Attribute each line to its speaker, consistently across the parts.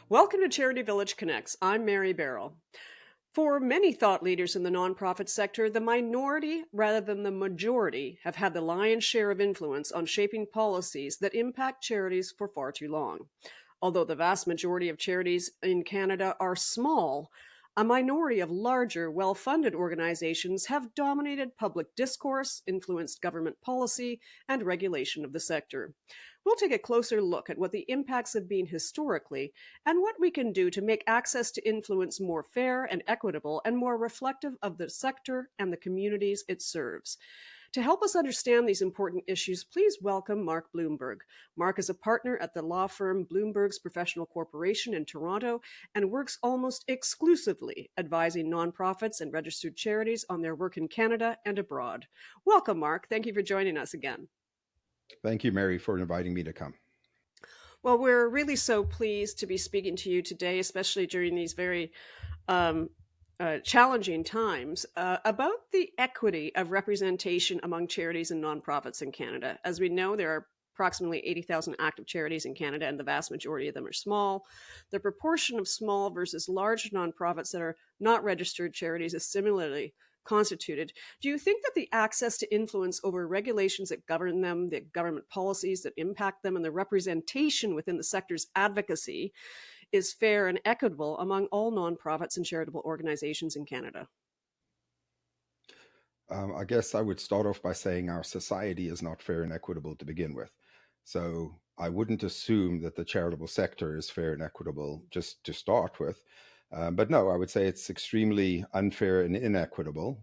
Speaker 1: Welcome to Charity Village Connects. I'm Mary Barrow. For many thought leaders in the nonprofit sector, the minority rather than the majority have had the lion's share of influence on shaping policies that impact charities for far too long. Although the vast majority of charities in Canada are small, a minority of larger, well funded organizations have dominated public discourse, influenced government policy, and regulation of the sector. We'll take a closer look at what the impacts have been historically and what we can do to make access to influence more fair and equitable and more reflective of the sector and the communities it serves. To help us understand these important issues, please welcome Mark Blumberg. Mark is a partner at the law firm Blumberg's Professional Corporation in Toronto and works almost exclusively advising nonprofits and registered charities on their work in Canada and abroad. Welcome, Mark. Thank you for joining us again.
Speaker 2: Thank you, Mary, for inviting me to come.
Speaker 1: Well, we're really so pleased to be speaking to you today, especially during these very challenging times, about the equity of representation among charities and nonprofits in Canada. As we know, there are approximately 80,000 active charities in Canada, and the vast majority of them are small. The proportion of small versus large nonprofits that are not registered charities is similarly constituted. Do you think that the access to influence over regulations that govern them, the government policies that impact them, and the representation within the sector's advocacy is fair and equitable among all nonprofits and charitable organizations in Canada?
Speaker 2: I guess I would start off by saying our society is not fair and equitable to begin with. So I wouldn't assume that the charitable sector is fair and equitable just to start with. But no, I would say it's extremely unfair and inequitable.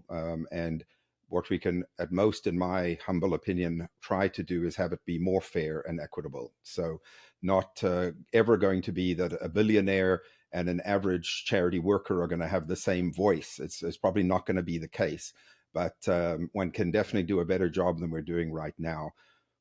Speaker 2: And what we can, at most, in my humble opinion, try to do is have it be more fair and equitable. So not ever going to be that a billionaire and an average charity worker are going to have the same voice. It's probably not going to be the case. But one can definitely do a better job than we're doing right now,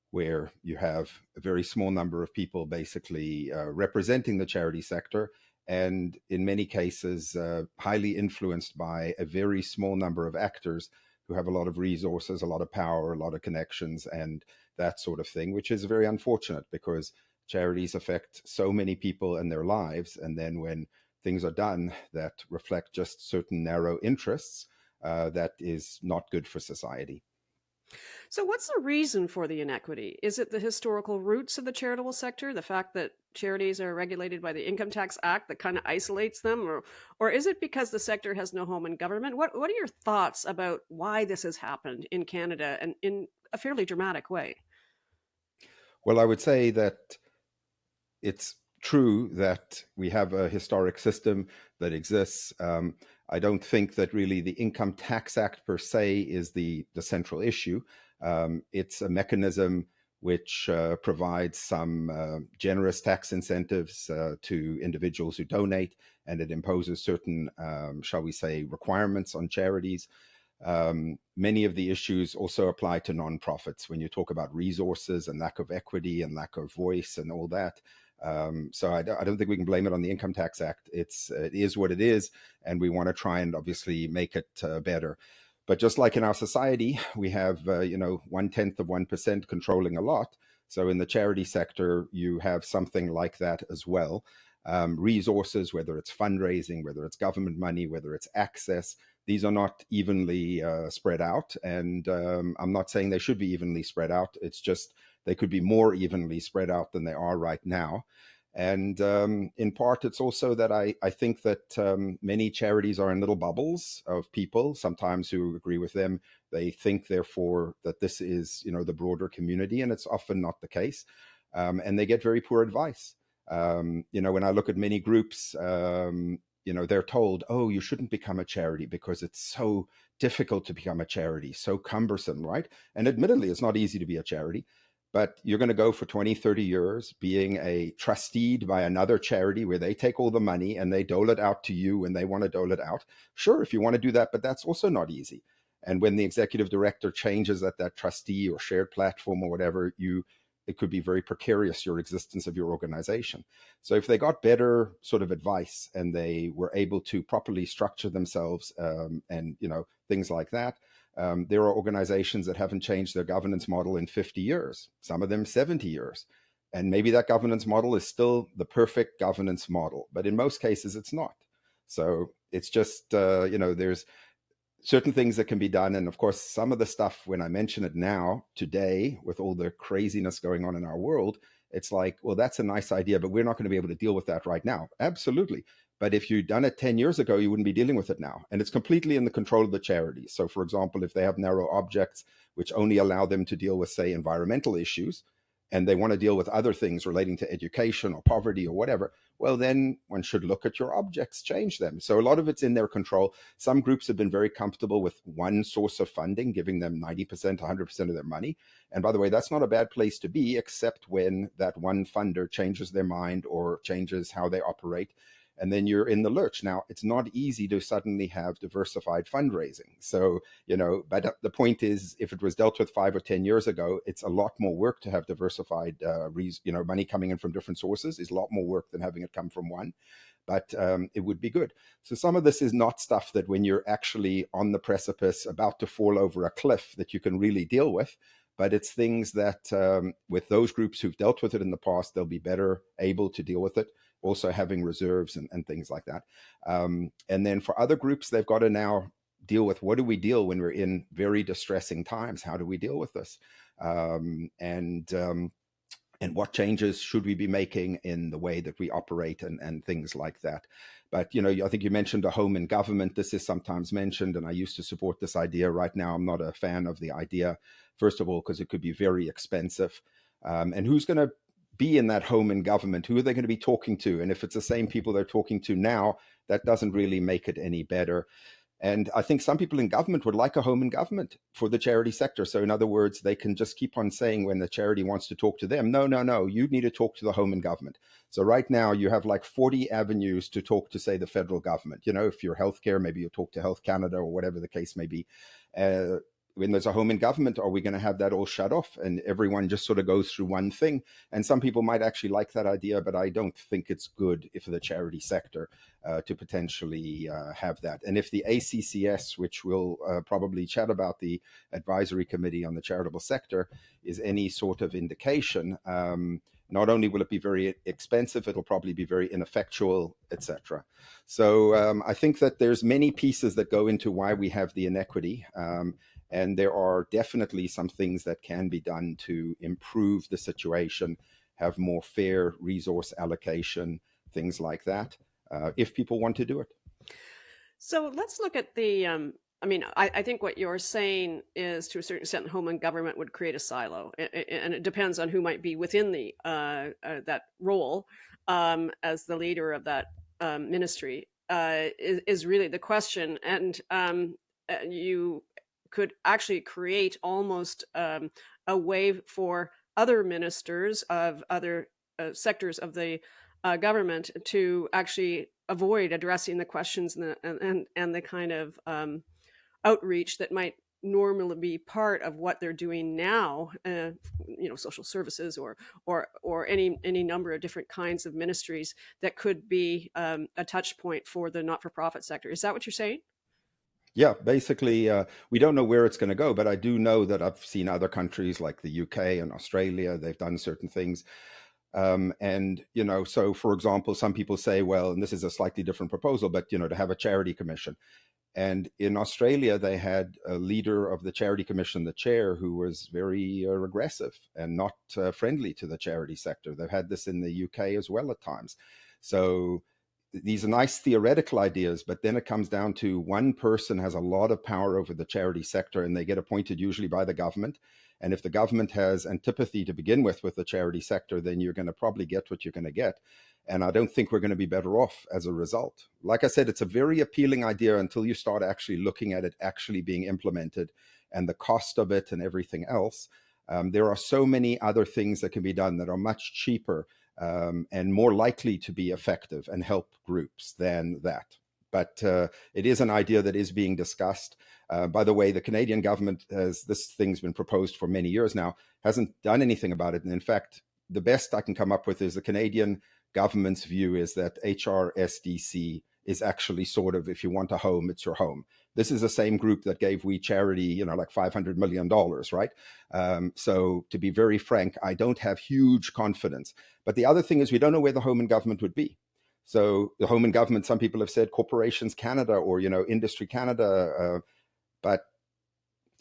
Speaker 2: where you have a very small number of people basically representing the charity sector, and in many cases highly influenced by a very small number of actors who have a lot of resources, a lot of power, a lot of connections, and that sort of thing, which is very unfortunate because charities affect so many people and their lives. And then when things are done that reflect just certain narrow interests, that is not good for society.
Speaker 1: So, what's the reason for the inequity? Is it the historical roots of the charitable sector, the fact that charities are regulated by the Income Tax Act that kind of isolates them, or is it because the sector has no home in government? What are your thoughts about why this has happened in Canada and in a fairly dramatic way?
Speaker 2: Well, I would say that it's true that we have a historic system that exists. I don't think that really the Income Tax Act per se is the central issue. It's a mechanism which provides some generous tax incentives to individuals who donate, and it imposes certain, shall we say, requirements on charities. Many of the issues also apply to nonprofits when you talk about resources and lack of equity and lack of voice and all that. So I don't think we can blame it on the Income Tax Act. It is what it is, and we want to try and obviously make it better. But just like in our society, we have 0.1% controlling a lot. So in the charity sector, you have something like that as well. Resources, whether it's fundraising, whether it's government money, whether it's access, these are not evenly spread out. And I'm not saying they should be evenly spread out. It's just they could be more evenly spread out than they are right now. And in part, it's also that I think that many charities are in little bubbles of people, sometimes who agree with them. They think, therefore, that this is, the broader community, and it's often not the case. And they get very poor advice. When I look at many groups, they're told, oh, you shouldn't become a charity because it's so difficult to become a charity, so cumbersome, right? And admittedly, it's not easy to be a charity. But you're going to go for 20, 30 years being a trustee by another charity where they take all the money and they dole it out to you when they want to dole it out. Sure, if you want to do that, but that's also not easy. And when the executive director changes at that trustee or shared platform or whatever, it could be very precarious, your existence of your organization. So if they got better sort of advice and they were able to properly structure themselves and things like that, There are organizations that haven't changed their governance model in 50 years, some of them 70 years. And maybe that governance model is still the perfect governance model, but in most cases it's not. So it's just, there's certain things that can be done. And of course, some of the stuff, when I mention it now, today, with all the craziness going on in our world, it's like, well, that's a nice idea, but we're not going to be able to deal with that right now. Absolutely. But if you'd done it 10 years ago, you wouldn't be dealing with it now. And it's completely in the control of the charities. So, for example, if they have narrow objects, which only allow them to deal with, say, environmental issues, and they want to deal with other things relating to education or poverty or whatever, well, then one should look at your objects, change them. So a lot of it's in their control. Some groups have been very comfortable with one source of funding, giving them 90%, 100% of their money. And by the way, that's not a bad place to be, except when that one funder changes their mind or changes how they operate. And then you're in the lurch. Now, it's not easy to suddenly have diversified fundraising. So, but the point is, if it was dealt with 5 or 10 years ago, it's a lot more work to have diversified, money coming in from different sources is a lot more work than having it come from one. But it would be good. So some of this is not stuff that when you're actually on the precipice, about to fall over a cliff, that you can really deal with. But it's things that with those groups who've dealt with it in the past, they'll be better able to deal with it. Also having reserves and things like that. And then for other groups, they've got to now deal with, what do we deal when we're in very distressing times? How do we deal with this? And what changes should we be making in the way that we operate and things like that. But, I think you mentioned a home in government. This is sometimes mentioned, and I used to support this idea. Right now, I'm not a fan of the idea, first of all, because it could be very expensive. And who's going to be in that home in government? Who are they going to be talking to? And if it's the same people they're talking to now, that doesn't really make it any better. And I think some people in government would like a home in government for the charity sector. So in other words, they can just keep on saying when the charity wants to talk to them, no, you need to talk to the home in government. So right now you have like 40 avenues to talk to, say, the federal government. If you're healthcare, maybe you talk to Health Canada or whatever the case may be. When there's a home in government, are we going to have that all shut off and everyone just sort of goes through one thing? And some people might actually like that idea, but I don't think it's good if the charity sector to potentially have that. And if the ACCS, which we'll probably chat about, the Advisory Committee on the Charitable Sector, is any sort of indication, not only will it be very expensive, it'll probably be very ineffectual, etc. So I think that there's many pieces that go into why we have the inequity. And there are definitely some things that can be done to improve the situation, have more fair resource allocation, things like that, if people want to do it.
Speaker 1: So let's look at the, I think what you're saying is, to a certain extent, home and government would create a silo. And it depends on who might be within the that role as the leader of that ministry is really the question. And you could actually create almost a way for other ministers of other sectors of the government to actually avoid addressing the questions and the kind of outreach that might normally be part of what they're doing now, social services or any number of different kinds of ministries that could be a touch point for the not-for-profit sector. Is that what you're saying?
Speaker 2: Yeah, basically, we don't know where it's going to go, but I do know that I've seen other countries like the UK and Australia, they've done certain things. So for example, some people say, well, and this is a slightly different proposal, but, to have a charity commission. And in Australia, they had a leader of the charity commission, the chair, who was very regressive and not friendly to the charity sector. They've had this in the UK as well at times. So these are nice theoretical ideas, but then it comes down to one person has a lot of power over the charity sector, and they get appointed usually by the government. And if the government has antipathy to begin with the charity sector, then you're going to probably get what you're going to get. And I don't think we're going to be better off as a result. Like I said, it's a very appealing idea until you start actually looking at it actually being implemented and the cost of it and everything else. There are so many other things that can be done that are much cheaper and more likely to be effective and help groups than that. But it is an idea that is being discussed. By the way, the Canadian government, as this thing's been proposed for many years now, hasn't done anything about it. And in fact, the best I can come up with is the Canadian government's view is that HRSDC is actually sort of, if you want a home, it's your home. This is the same group that gave We Charity, like $500 million, right? So to be very frank, I don't have huge confidence. But the other thing is we don't know where the home and government would be. So the home and government, some people have said Corporations Canada or, Industry Canada, but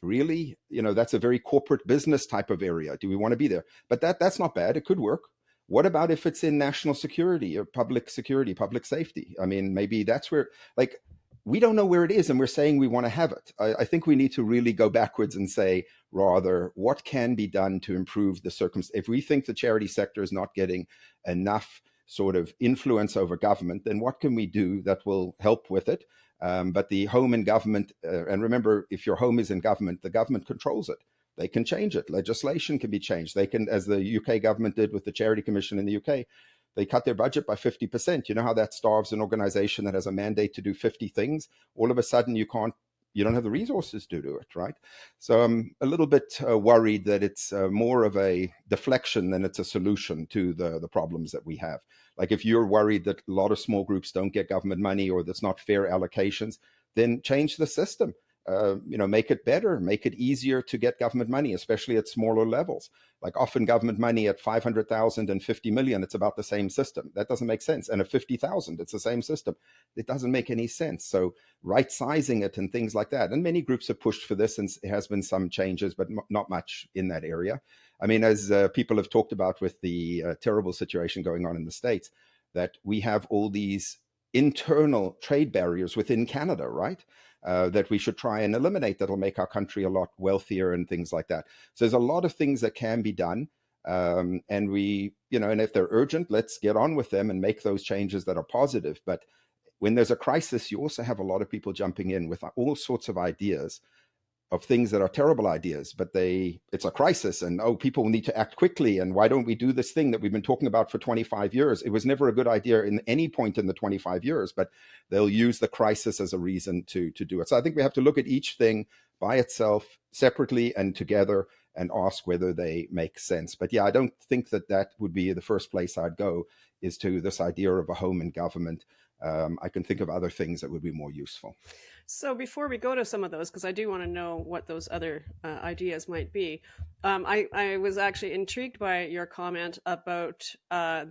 Speaker 2: really, that's a very corporate business type of area. Do we want to be there? But that's not bad. It could work. What about if it's in national security or public security, public safety? I mean, maybe that's where, like, we don't know where it is and we're saying we want to have it. I think we need to really go backwards and say, rather, what can be done to improve the circumstance? If we think the charity sector is not getting enough sort of influence over government, then what can we do that will help with it? But the home and government, and remember, if your home is in government, the government controls it. They can change it. Legislation can be changed. They can, as the UK government did with the Charity Commission in the UK, they cut their budget by 50%. You know how that starves an organization that has a mandate to do 50 things? All of a sudden, you don't have the resources to do it, right? So I'm a little bit worried that it's more of a deflection than it's a solution to the problems that we have. Like if you're worried that a lot of small groups don't get government money or that's not fair allocations, then change the system. Make it better, make it easier to get government money, especially at smaller levels. Like often government money at 500,000 and 50 million, it's about the same system. That doesn't make sense. And at 50,000, it's the same system. It doesn't make any sense. So right sizing it and things like that. And many groups have pushed for this and there has been some changes, but not much in that area. I mean, as people have talked about with the terrible situation going on in the States, that we have all these internal trade barriers within Canada, right? That we should try and eliminate that'll make our country a lot wealthier and things like that. So there's a lot of things that can be done. And we, and if they're urgent, let's get on with them and make those changes that are positive. But when there's a crisis, you also have a lot of people jumping in with all sorts of ideas of things that are terrible ideas, but it's a crisis and, people need to act quickly. And why don't we do this thing that we've been talking about for 25 years? It was never a good idea in any point in the 25 years, but they'll use the crisis as a reason to do it. So I think we have to look at each thing by itself, separately and together, and ask whether they make sense. But yeah, I don't think that would be the first place I'd go, is to this idea of a home and government. I can think of other things that would be more useful.
Speaker 1: So before we go to some of those, because I do want to know what those other ideas might be, I was actually intrigued by your comment about how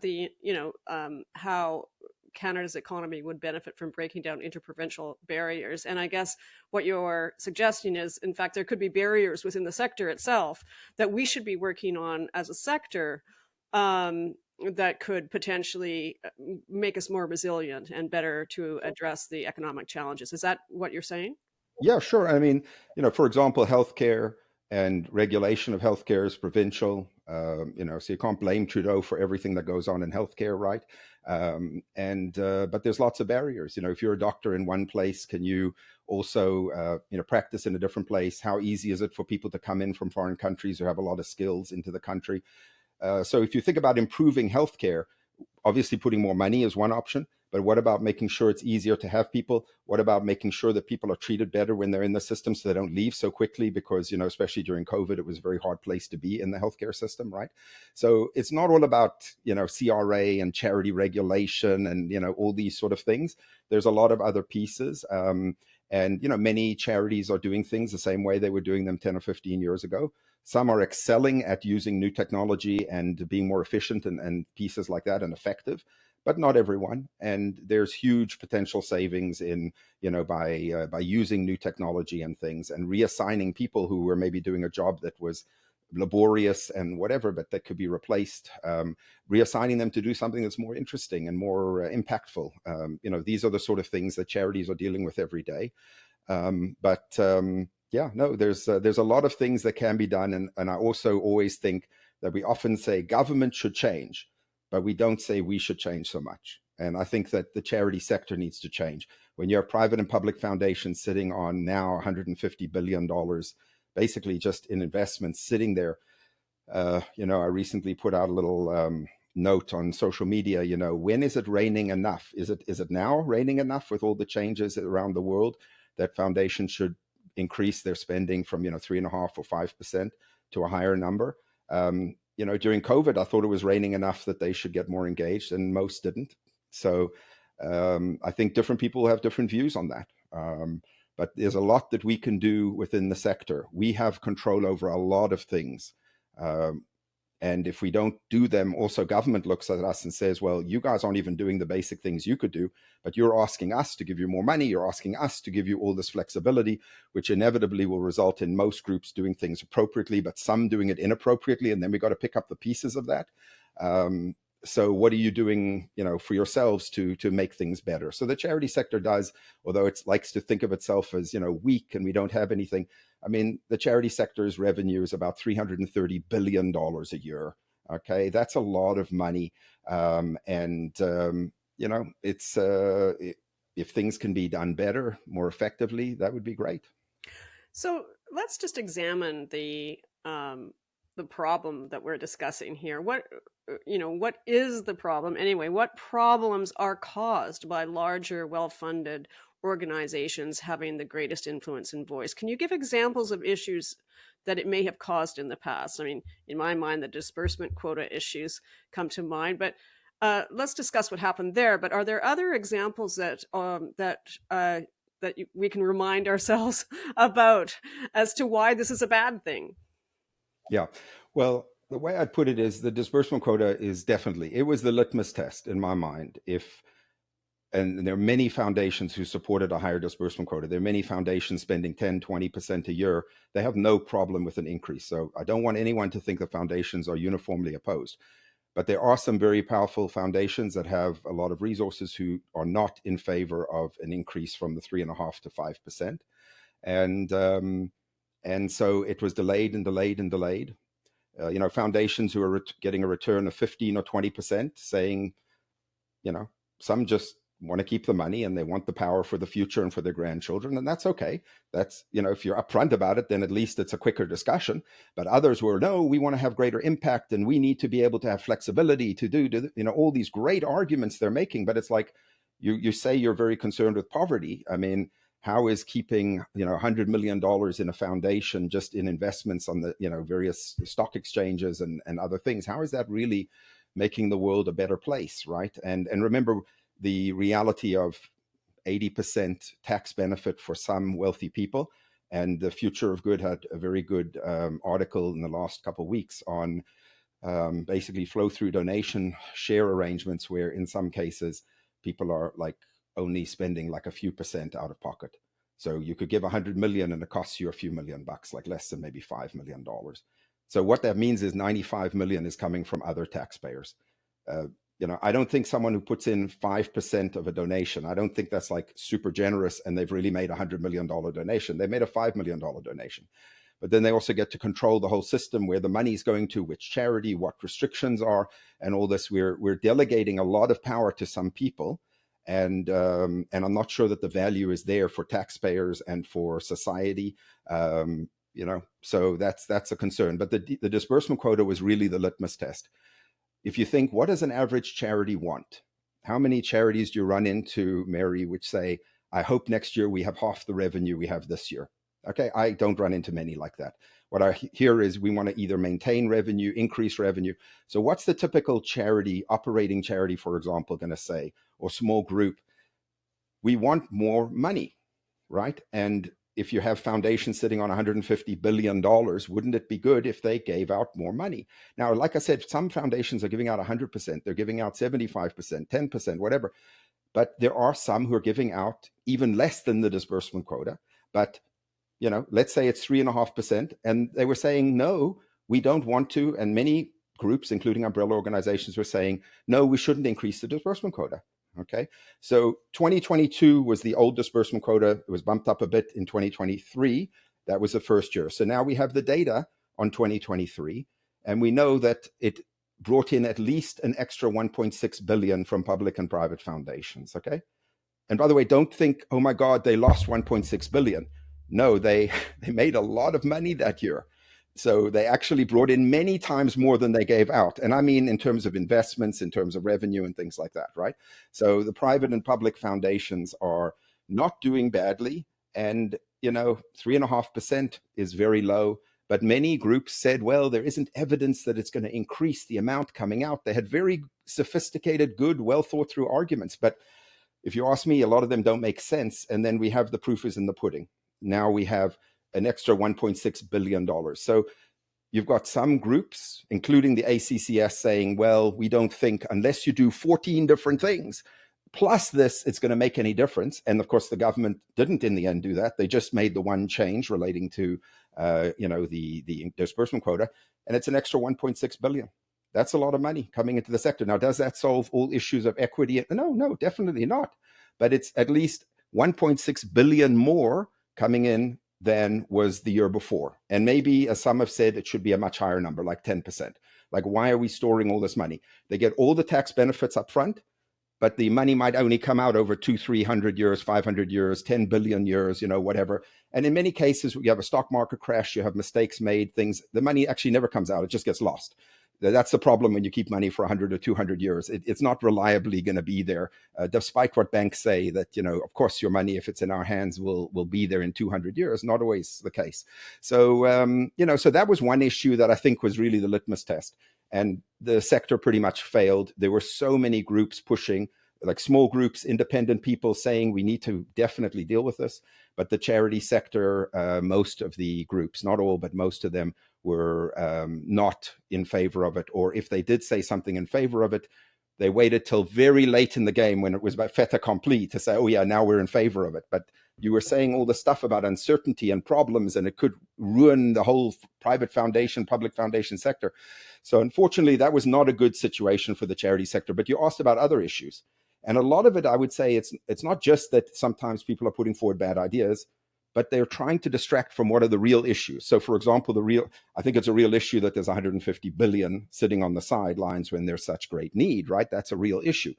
Speaker 1: Canada's economy would benefit from breaking down interprovincial barriers. And I guess what you're suggesting is, in fact, there could be barriers within the sector itself that we should be working on as a sector, that could potentially make us more resilient and better to address the economic challenges. Is that what you're saying?
Speaker 2: Yeah, sure. I mean, for example, healthcare and regulation of healthcare is provincial. So you can't blame Trudeau for everything that goes on in healthcare, right? But there's lots of barriers. If you're a doctor in one place, can you also, practice in a different place? How easy is it for people to come in from foreign countries who have a lot of skills into the country? So if you think about improving healthcare, obviously putting more money is one option, but what about making sure it's easier to have people? What about making sure that people are treated better when they're in the system so they don't leave so quickly? Because, especially during COVID, it was a very hard place to be in the healthcare system, right? So it's not all about, CRA and charity regulation and, all these sort of things. There's a lot of other pieces. And, many charities are doing things the same way they were doing them 10 or 15 years ago. Some are excelling at using new technology and being more efficient and pieces like that and effective, but not everyone. And there's huge potential savings in, by using new technology and things and reassigning people who were maybe doing a job that was laborious and whatever, but that could be replaced, reassigning them to do something that's more interesting and more impactful. These are the sort of things that charities are dealing with every day. Yeah, no, there's a lot of things that can be done. And I also always think that we often say government should change, but we don't say we should change so much. And I think that the charity sector needs to change. When you have private and public foundations sitting on now $150 billion, basically just in investments sitting there, I recently put out a little note on social media, when is it raining enough? Is it now raining enough with all the changes around the world that foundations should increase their spending from 3.5% or 5% to a higher number? During COVID, I thought it was raining enough that they should get more engaged, and most didn't. So I think different people have different views on that. but there's a lot that we can do within the sector. We have control over a lot of things. And if we don't do them, also government looks at us and says, well, you guys aren't even doing the basic things you could do, but you're asking us to give you more money. You're asking us to give you all this flexibility, which inevitably will result in most groups doing things appropriately, but some doing it inappropriately. And then we got to pick up the pieces of that. So what are you doing, for yourselves to make things better? So the charity sector does, although it likes to think of itself as, weak and we don't have anything. I mean, the charity sector's revenue is about $330 billion a year. Okay, that's a lot of money. It's if things can be done better, more effectively, that would be great.
Speaker 1: So let's just examine the problem that we're discussing here. What is the problem anyway? What problems are caused by larger, well-funded organizations having the greatest influence and voice? Can you give examples of issues that it may have caused in the past? I mean, in my mind, the disbursement quota issues come to mind, but let's discuss what happened there. But are there other examples that we can remind ourselves about as to why this is a bad thing?
Speaker 2: Yeah. Well, the way I'd put it is the disbursement quota is definitely, it was the litmus test in my mind. And there are many foundations who supported a higher disbursement quota. There are many foundations spending 10, 20% a year. They have no problem with an increase. So I don't want anyone to think the foundations are uniformly opposed. But there are some very powerful foundations that have a lot of resources who are not in favor of an increase from the 3.5% to 5%. And so it was delayed and delayed and delayed. Foundations who are getting a return of 15 or 20% saying, some just want to keep the money and they want the power for the future and for their grandchildren. And that's okay. That's, if you're upfront about it, then at least it's a quicker discussion. But others were, no, we want to have greater impact and we need to be able to have flexibility to do, all these great arguments they're making. But it's like, you say you're very concerned with poverty. I mean, how is keeping, $100 million in a foundation just in investments on the, various stock exchanges and other things, how is that really making the world a better place, right? And remember the reality of 80% tax benefit for some wealthy people. And the Future of Good had a very good article in the last couple of weeks on basically flow-through donation share arrangements, where in some cases people are like only spending like a few percent out of pocket. So you could give 100 million and it costs you a few $1 million, like less than maybe $5 million. So what that means is 95 million is coming from other taxpayers. I don't think someone who puts in 5% of a donation, I don't think that's like super generous and they've really made $100 million donation. They made a $5 million donation. But then they also get to control the whole system, where the money is going to, which charity, what restrictions are, and all this. We're delegating a lot of power to some people. And I'm not sure that the value is there for taxpayers and for society. So that's a concern. But the disbursement quota was really the litmus test. If you think, what does an average charity want? How many charities do you run into, Mary, which say, I hope next year we have half the revenue we have this year? Okay, I don't run into many like that. What I hear is we want to either maintain revenue, increase revenue. So what's the typical charity, operating charity, for example, going to say, or small group? We want more money, right? And if you have foundations sitting on $150 billion, wouldn't it be good if they gave out more money? Now, like I said, some foundations are giving out 100%, they're giving out 75%, 10%, whatever. But there are some who are giving out even less than the disbursement quota. But let's say it's 3.5%. And they were saying, no, we don't want to. And many groups, including umbrella organizations, were saying, no, we shouldn't increase the disbursement quota. Okay. So 2022 was the old disbursement quota. It was bumped up a bit in 2023. That was the first year. So now we have the data on 2023. And we know that it brought in at least an extra 1.6 billion from public and private foundations. Okay. And by the way, don't think, oh my God, they lost 1.6 billion. No, they made a lot of money that year. So they actually brought in many times more than they gave out. And I mean, in terms of investments, in terms of revenue and things like that, right? So the private and public foundations are not doing badly. And, 3.5% is very low. But many groups said, well, there isn't evidence that it's going to increase the amount coming out. They had very sophisticated, good, well thought through arguments. But if you ask me, a lot of them don't make sense. And then we have the proof is in the pudding. Now we have an extra $1.6 billion. So you've got some groups, including the ACCS, saying, well, we don't think unless you do 14 different things, plus this, it's going to make any difference. And of course, the government didn't in the end do that. They just made the one change relating to, the disbursement quota, and it's an extra 1.6 billion. That's a lot of money coming into the sector. Now, does that solve all issues of equity? No, definitely not. But it's at least 1.6 billion more coming in than was the year before. And maybe, as some have said, it should be a much higher number, like 10%. Like, why are we storing all this money? They get all the tax benefits up front, but the money might only come out over 200-300 years, 500 years, 10 billion years, whatever. And in many cases, you have a stock market crash, you have mistakes made, things, the money actually never comes out, it just gets lost. That's the problem when you keep money for 100 or 200 years. It's not reliably going to be there, despite what banks say that, of course, your money, if it's in our hands, will be there in 200 years. Not always the case. So, so that was one issue that I think was really the litmus test. And the sector pretty much failed. There were so many groups pushing, like small groups, independent people saying we need to definitely deal with this. But the charity sector, most of the groups, not all, but most of them were not in favor of it. Or if they did say something in favor of it, they waited till very late in the game when it was about fait accompli to say, oh yeah, now we're in favor of it. But you were saying all the stuff about uncertainty and problems, and it could ruin the whole private foundation, public foundation sector. So unfortunately, that was not a good situation for the charity sector. But you asked about other issues. And a lot of it, I would say, it's not just that sometimes people are putting forward bad ideas, but they're trying to distract from what are the real issues. So, for example, I think it's a real issue that there's 150 billion sitting on the sidelines when there's such great need, right? That's a real issue.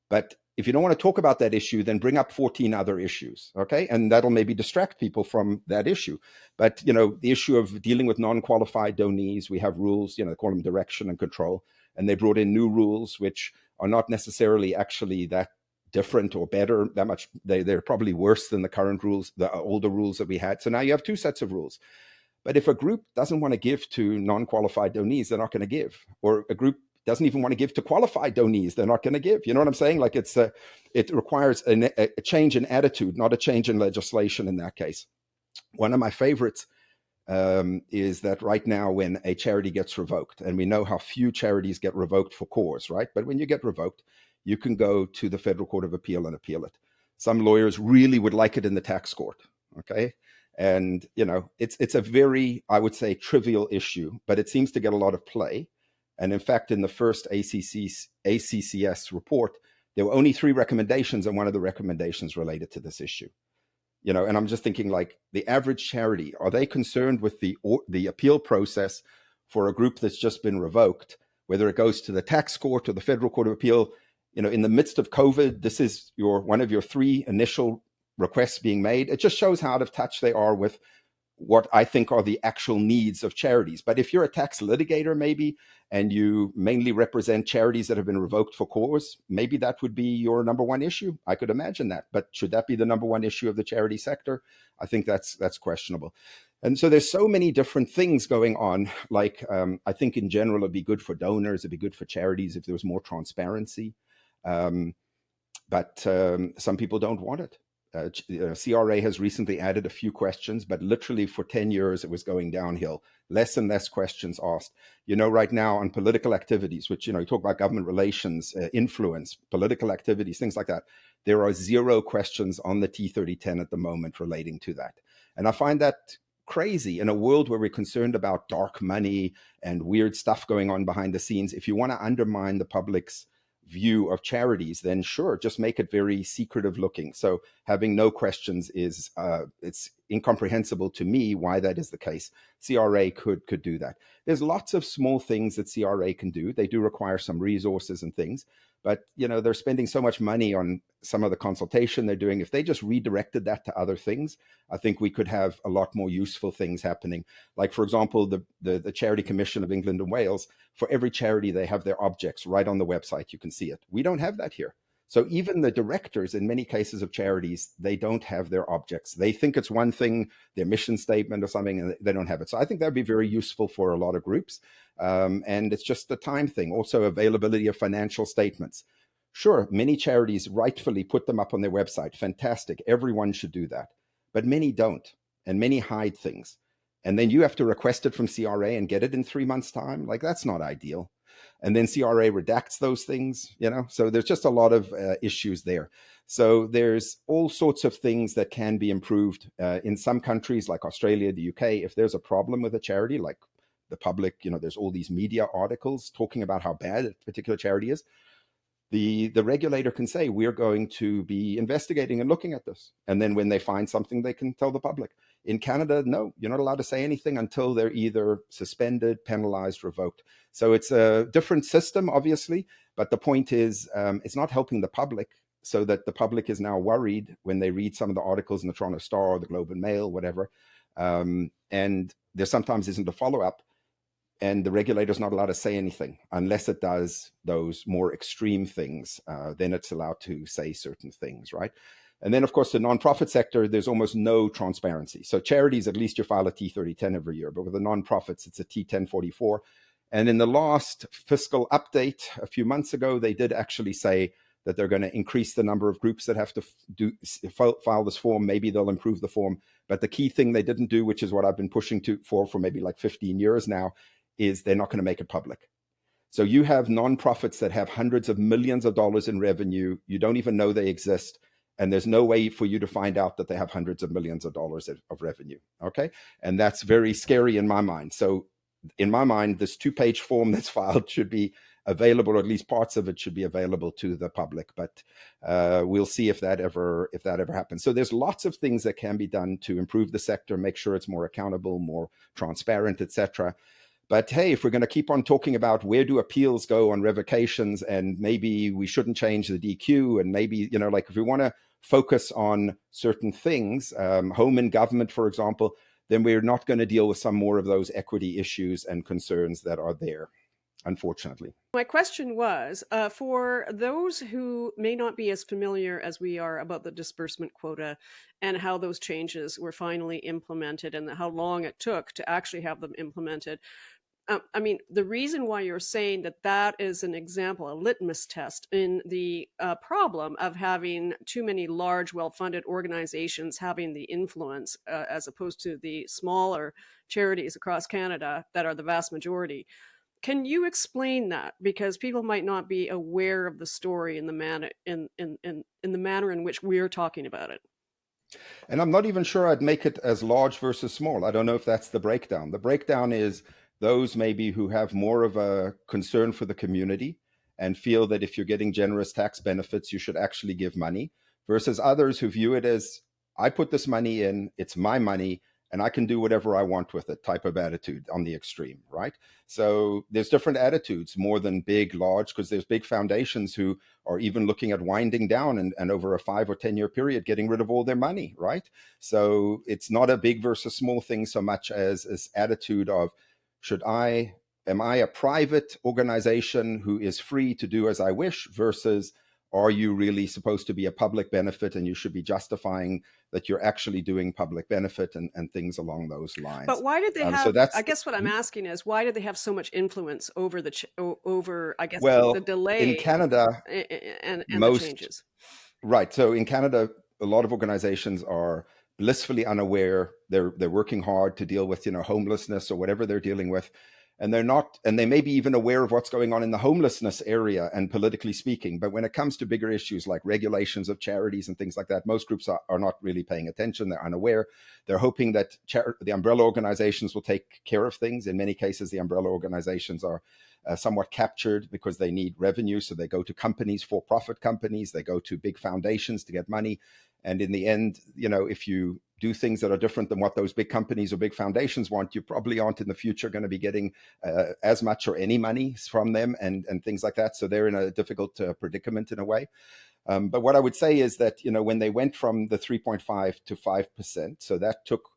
Speaker 2: But if you don't want to talk about that issue, then bring up 14 other issues, okay? And that'll maybe distract people from that issue. But, the issue of dealing with non-qualified donees, we have rules, they call them direction and control. And they brought in new rules, which are not necessarily actually that different or better that much. They're probably worse than the current rules, the older rules that we had. So now you have two sets of rules. But if a group doesn't want to give to non-qualified donees, they're not going to give. Or a group doesn't even want to give to qualified donees, they're not going to give. You know what I'm saying? Like it requires a change in attitude, not a change in legislation in that case. One of my favorites is that right now when a charity gets revoked, and we know how few charities get revoked for cause, right? But when you get revoked, you can go to the Federal Court of Appeal and appeal it. Some lawyers really would like it in the tax court, okay? And, it's a very, I would say, trivial issue, but it seems to get a lot of play. And in fact, in the first ACCS report, there were only 3 recommendations, and one of the recommendations related to this issue. And I'm just thinking, like, the average charity, are they concerned with the appeal process for a group that's just been revoked, whether it goes to the tax court or the Federal Court of Appeal? In the midst of COVID, this is one of your 3 initial requests being made. It just shows how out of touch they are with what I think are the actual needs of charities. But if you're a tax litigator, maybe, and you mainly represent charities that have been revoked for cause, maybe that would be your number one issue. I could imagine that. But should that be the number one issue of the charity sector? I think that's questionable. And so there's so many different things going on. Like, I think in general, it'd be good for donors, it'd be good for charities if there was more transparency. But some people don't want it. CRA has recently added a few questions, but literally for 10 years, it was going downhill. Less and less questions asked. Right now on political activities, which, you talk about government relations, influence, political activities, things like that. There are 0 questions on the T3010 at the moment relating to that. And I find that crazy in a world where we're concerned about dark money and weird stuff going on behind the scenes. If you want to undermine the public's view of charities, then sure, just make it very secretive looking. So having no questions is it's incomprehensible to me why that is the case. CRA could do that. There's lots of small things that CRA can do. They do require some resources and things, but they're spending so much money on some of the consultation they're doing. If they just redirected that to other things, I think we could have a lot more useful things happening. Like, for example, the Charity Commission of England and Wales, for every charity, they have their objects right on the website. You can see it. We don't have that here. So even the directors, in many cases of charities, they don't have their objects. They think it's one thing, their mission statement or something, and they don't have it. So I think that'd be very useful for a lot of groups. And it's just a time thing. Also, availability of financial statements. Sure, many charities rightfully put them up on their website. Fantastic. Everyone should do that. But many don't, and many hide things. And then you have to request it from CRA and get it in 3 months' time. Like, that's not ideal. And then CRA redacts those things, so there's just a lot of issues there. So there's all sorts of things that can be improved. In some countries like Australia, the UK, if there's a problem with a charity, like the public, there's all these media articles talking about how bad a particular charity is, the regulator can say, we're going to be investigating and looking at this. And then when they find something, they can tell the public. In Canada, no, you're not allowed to say anything until they're either suspended, penalized, revoked. So it's a different system, obviously. But the point is, it's not helping the public, so that the public is now worried when they read some of the articles in the Toronto Star or the Globe and Mail, whatever. And there sometimes isn't a follow-up. And the regulator's not allowed to say anything unless it does those more extreme things. Then it's allowed to say certain things, right? And then, of course, the nonprofit sector, there's almost no transparency. So charities, at least you file a T3010 every year, but with the nonprofits, it's a T1044. And in the last fiscal update a few months ago, they did actually say that they're going to increase the number of groups that have to file this form. Maybe they'll improve the form. But the key thing they didn't do, which is what I've been pushing for maybe like 15 years now, is they're not going to make it public. So you have nonprofits that have hundreds of millions of dollars in revenue. You don't even know they exist. And there's no way for you to find out that they have hundreds of millions of dollars of revenue. Okay. And that's very scary in my mind. So in my mind, this 2-page form that's filed should be available, or at least parts of it should be available to the public. But we'll see if that ever happens. So there's lots of things that can be done to improve the sector, make sure it's more accountable, more transparent, etc. But hey, if we're going to keep on talking about where do appeals go on revocations, and maybe we shouldn't change the DQ, and maybe, like if we want to focus on certain things, home and government, for example, then we're not going to deal with some more of those equity issues and concerns that are there, unfortunately.
Speaker 1: My question was, for those who may not be as familiar as we are about the disbursement quota and how those changes were finally implemented and how long it took to actually have them implemented, the reason why you're saying that is an example, a litmus test in the problem of having too many large, well-funded organizations having the influence as opposed to the smaller charities across Canada that are the vast majority. Can you explain that? Because people might not be aware of the story in the manner in the manner in which we're talking about it.
Speaker 2: And I'm not even sure I'd make it as large versus small. I don't know if that's the breakdown. The breakdown is those maybe who have more of a concern for the community and feel that if you're getting generous tax benefits, you should actually give money, versus others who view it as, I put this money in, it's my money, and I can do whatever I want with it type of attitude on the extreme, right? So there's different attitudes, more than big, large, because there's big foundations who are even looking at winding down and over a 5 or 10 year period, getting rid of all their money, right? So it's not a big versus small thing so much as this attitude of, am I a private organization who is free to do as I wish, versus are you really supposed to be a public benefit and you should be justifying that you're actually doing public benefit and things along those lines.
Speaker 1: But why did they have,
Speaker 2: so that's,
Speaker 1: I guess what I'm asking is, why did they have so much influence over
Speaker 2: well,
Speaker 1: the delay
Speaker 2: in Canada,
Speaker 1: and the changes?
Speaker 2: Right. So in Canada, a lot of organizations are blissfully unaware. They're working hard to deal with, homelessness or whatever they're dealing with. And they're not, and they may be even aware of what's going on in the homelessness area and politically speaking. But when it comes to bigger issues like regulations of charities and things like that, most groups are not really paying attention. They're unaware. They're hoping that the umbrella organizations will take care of things. In many cases, the umbrella organizations are somewhat captured because they need revenue. So they go to companies, for-profit companies. They go to big foundations to get money. And in the end, if you do things that are different than what those big companies or big foundations want, you probably aren't in the future going to be getting as much or any money from them and things like that. So they're in a difficult predicament in a way. But what I would say is that, when they went from the 3.5 to 5%, so that took,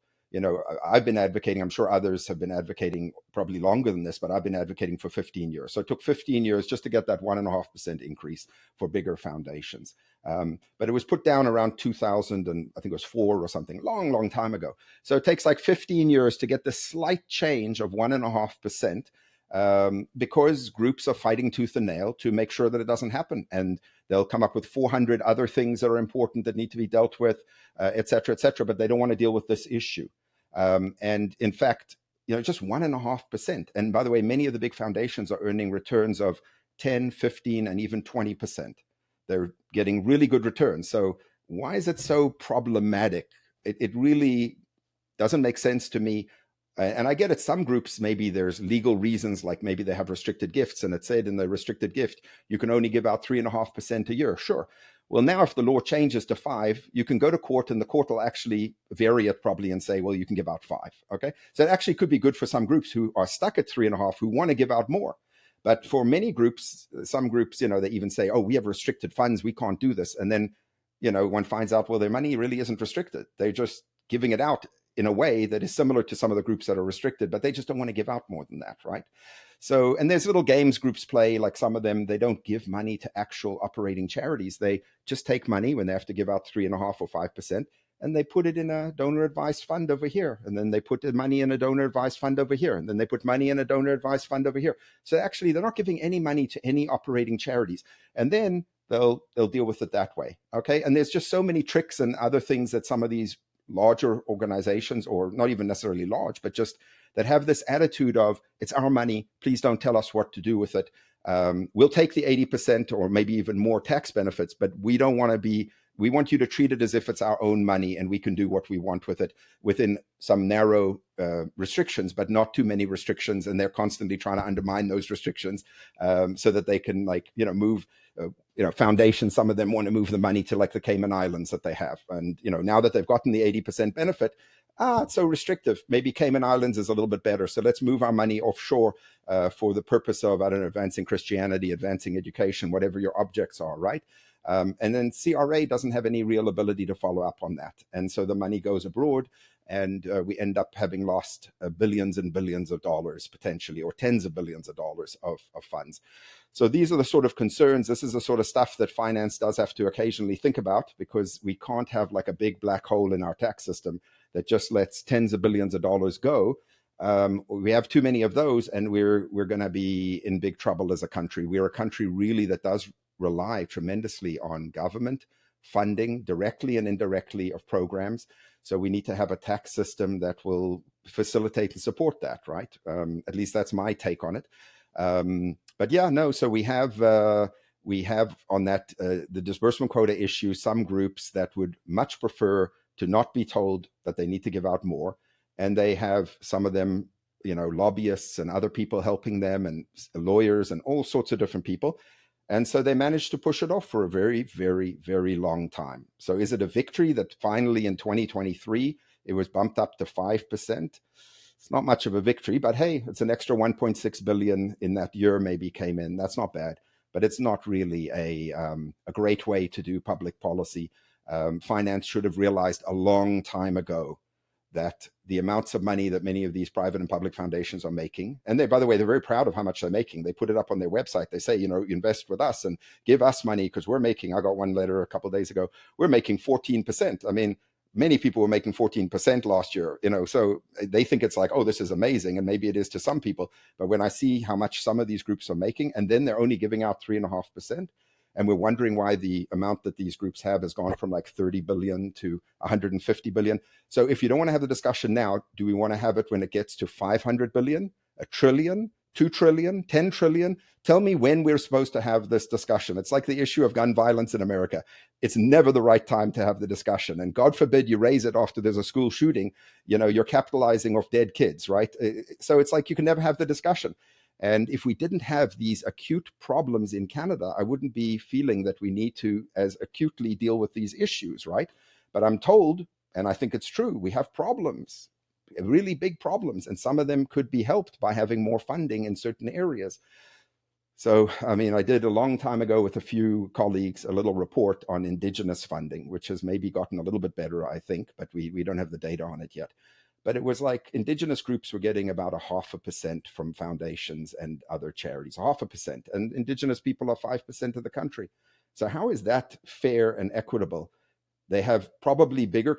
Speaker 2: I've been advocating, I'm sure others have been advocating probably longer than this, but I've been advocating for 15 years. So it took 15 years just to get that 1.5% increase for bigger foundations. But it was put down around 2000, and I think it was 4 or something, long time ago. So it takes like 15 years to get the slight change of 1.5%. because groups are fighting tooth and nail to make sure that it doesn't happen. And they'll come up with 400 other things that are important that need to be dealt with, et cetera, but they don't want to deal with this issue. And in fact, just 1.5%. And by the way, many of the big foundations are earning returns of 10, 15, and even 20%. They're getting really good returns. So why is it so problematic? It really doesn't make sense to me. And I get it. Some groups, maybe there's legal reasons, like maybe they have restricted gifts, and it said in the restricted gift, you can only give out 3.5% a year. Sure. Well, now if the law changes to 5, you can go to court, and the court will actually vary it probably and say, well, you can give out 5. Okay. So it actually could be good for some groups who are stuck at 3.5, who want to give out more. But for many groups, some groups, they even say, oh, we have restricted funds, we can't do this. And then, one finds out, well, their money really isn't restricted. They're just giving it out in a way that is similar to some of the groups that are restricted, but they just don't want to give out more than that, right? So, and there's little games groups play, like some of them, they don't give money to actual operating charities. They just take money when they have to give out 3.5 or 5%, and they put it in a donor advised fund over here. And then they put the money in a donor advised fund over here. And then they put money in a donor advised fund over here. So actually, they're not giving any money to any operating charities. And then they'll deal with it that way, okay? And there's just so many tricks and other things that some of these larger organizations, or not even necessarily large, but just that have this attitude of, it's our money, please don't tell us what to do with it. We'll take the 80% or maybe even more tax benefits, but we don't want to be, we want you to treat it as if it's our own money and we can do what we want with it within some narrow restrictions, but not too many restrictions. And they're constantly trying to undermine those restrictions so that they can move foundations. Some of them want to move the money to like the Cayman Islands that they have. And, now that they've gotten the 80% benefit, it's so restrictive. Maybe Cayman Islands is a little bit better. So let's move our money offshore for the purpose of, advancing Christianity, advancing education, whatever your objects are, right? And then CRA doesn't have any real ability to follow up on that. And so the money goes abroad, and we end up having lost billions and billions of dollars potentially, or tens of billions of dollars of funds. So these are the sort of concerns. This is the sort of stuff that finance does have to occasionally think about, because we can't have like a big black hole in our tax system that just lets tens of billions of dollars go. We have too many of those, and we're going to be in big trouble as a country. We're a country really that does rely tremendously on government funding, directly and indirectly, of programs. So we need to have a tax system that will facilitate and support that, right? At least that's my take on it. But yeah, no. So we have on that the disbursement quota issue some groups that would much prefer to not be told that they need to give out more, and they have some of them, lobbyists and other people helping them, and lawyers and all sorts of different people. And so they managed to push it off for a very, very, very long time. So is it a victory that finally in 2023 it was bumped up to 5%? It's not much of a victory, but hey, it's an extra 1.6 billion in that year maybe came in. That's not bad, but it's not really a great way to do public policy. Finance should have realized a long time ago that the amounts of money that many of these private and public foundations are making, and they, by the way, they're very proud of how much they're making. They put it up on their website. They say, invest with us and give us money because we're making, I got one letter a couple of days ago, we're making 14%. I mean, many people were making 14% last year, so they think it's like, oh, this is amazing. And maybe it is to some people. But when I see how much some of these groups are making, and then they're only giving out 3.5%, and we're wondering why the amount that these groups have has gone from like 30 billion to 150 billion. So if you don't want to have the discussion now, do we want to have it when it gets to 500 billion, a trillion, 2 trillion, 10 trillion? Tell me when we're supposed to have this discussion. It's like the issue of gun violence in America. It's never the right time to have the discussion. And God forbid you raise it after there's a school shooting, you're capitalizing off dead kids, right? So it's like you can never have the discussion. And if we didn't have these acute problems in Canada, I wouldn't be feeling that we need to as acutely deal with these issues, right? But I'm told, and I think it's true, we have problems, really big problems, and some of them could be helped by having more funding in certain areas. So, I mean, I did a long time ago with a few colleagues a little report on Indigenous funding, which has maybe gotten a little bit better, I think, but we don't have the data on it yet. But it was like Indigenous groups were getting about 0.5% from foundations and other charities, 0.5%. And Indigenous people are 5% of the country. So how is that fair and equitable? They have probably bigger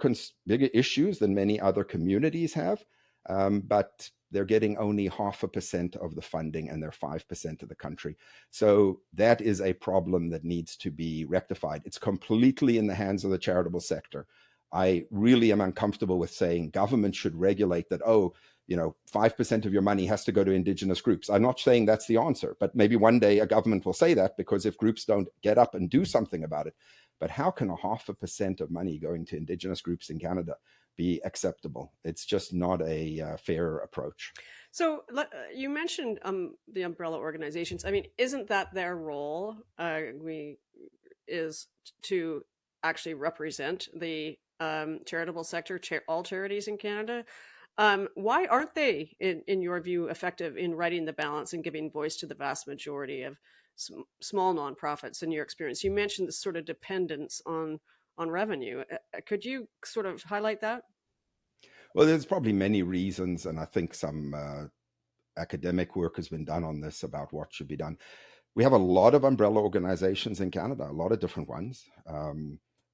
Speaker 2: issues than many other communities have. but they're getting only 0.5% of the funding, and they're 5% of the country. So that is a problem that needs to be rectified. It's completely in the hands of the charitable sector. I really am uncomfortable with saying government should regulate that, 5% of your money has to go to Indigenous groups. I'm not saying that's the answer, but maybe one day a government will say that, because if groups don't get up and do something about it. But how can 0.5% of money going to Indigenous groups in Canada be acceptable? It's just not a fair approach.
Speaker 1: So you mentioned the umbrella organizations. I mean, isn't that their role? Is to actually represent the charitable sector, all charities in Canada. Why aren't they, in your view, effective in writing the balance and giving voice to the vast majority of small nonprofits? In your experience, you mentioned this sort of dependence on revenue. Could you sort of highlight that?
Speaker 2: Well, there's probably many reasons, and I think some academic work has been done on this about what should be done. We have a lot of umbrella organizations in Canada, a lot of different ones.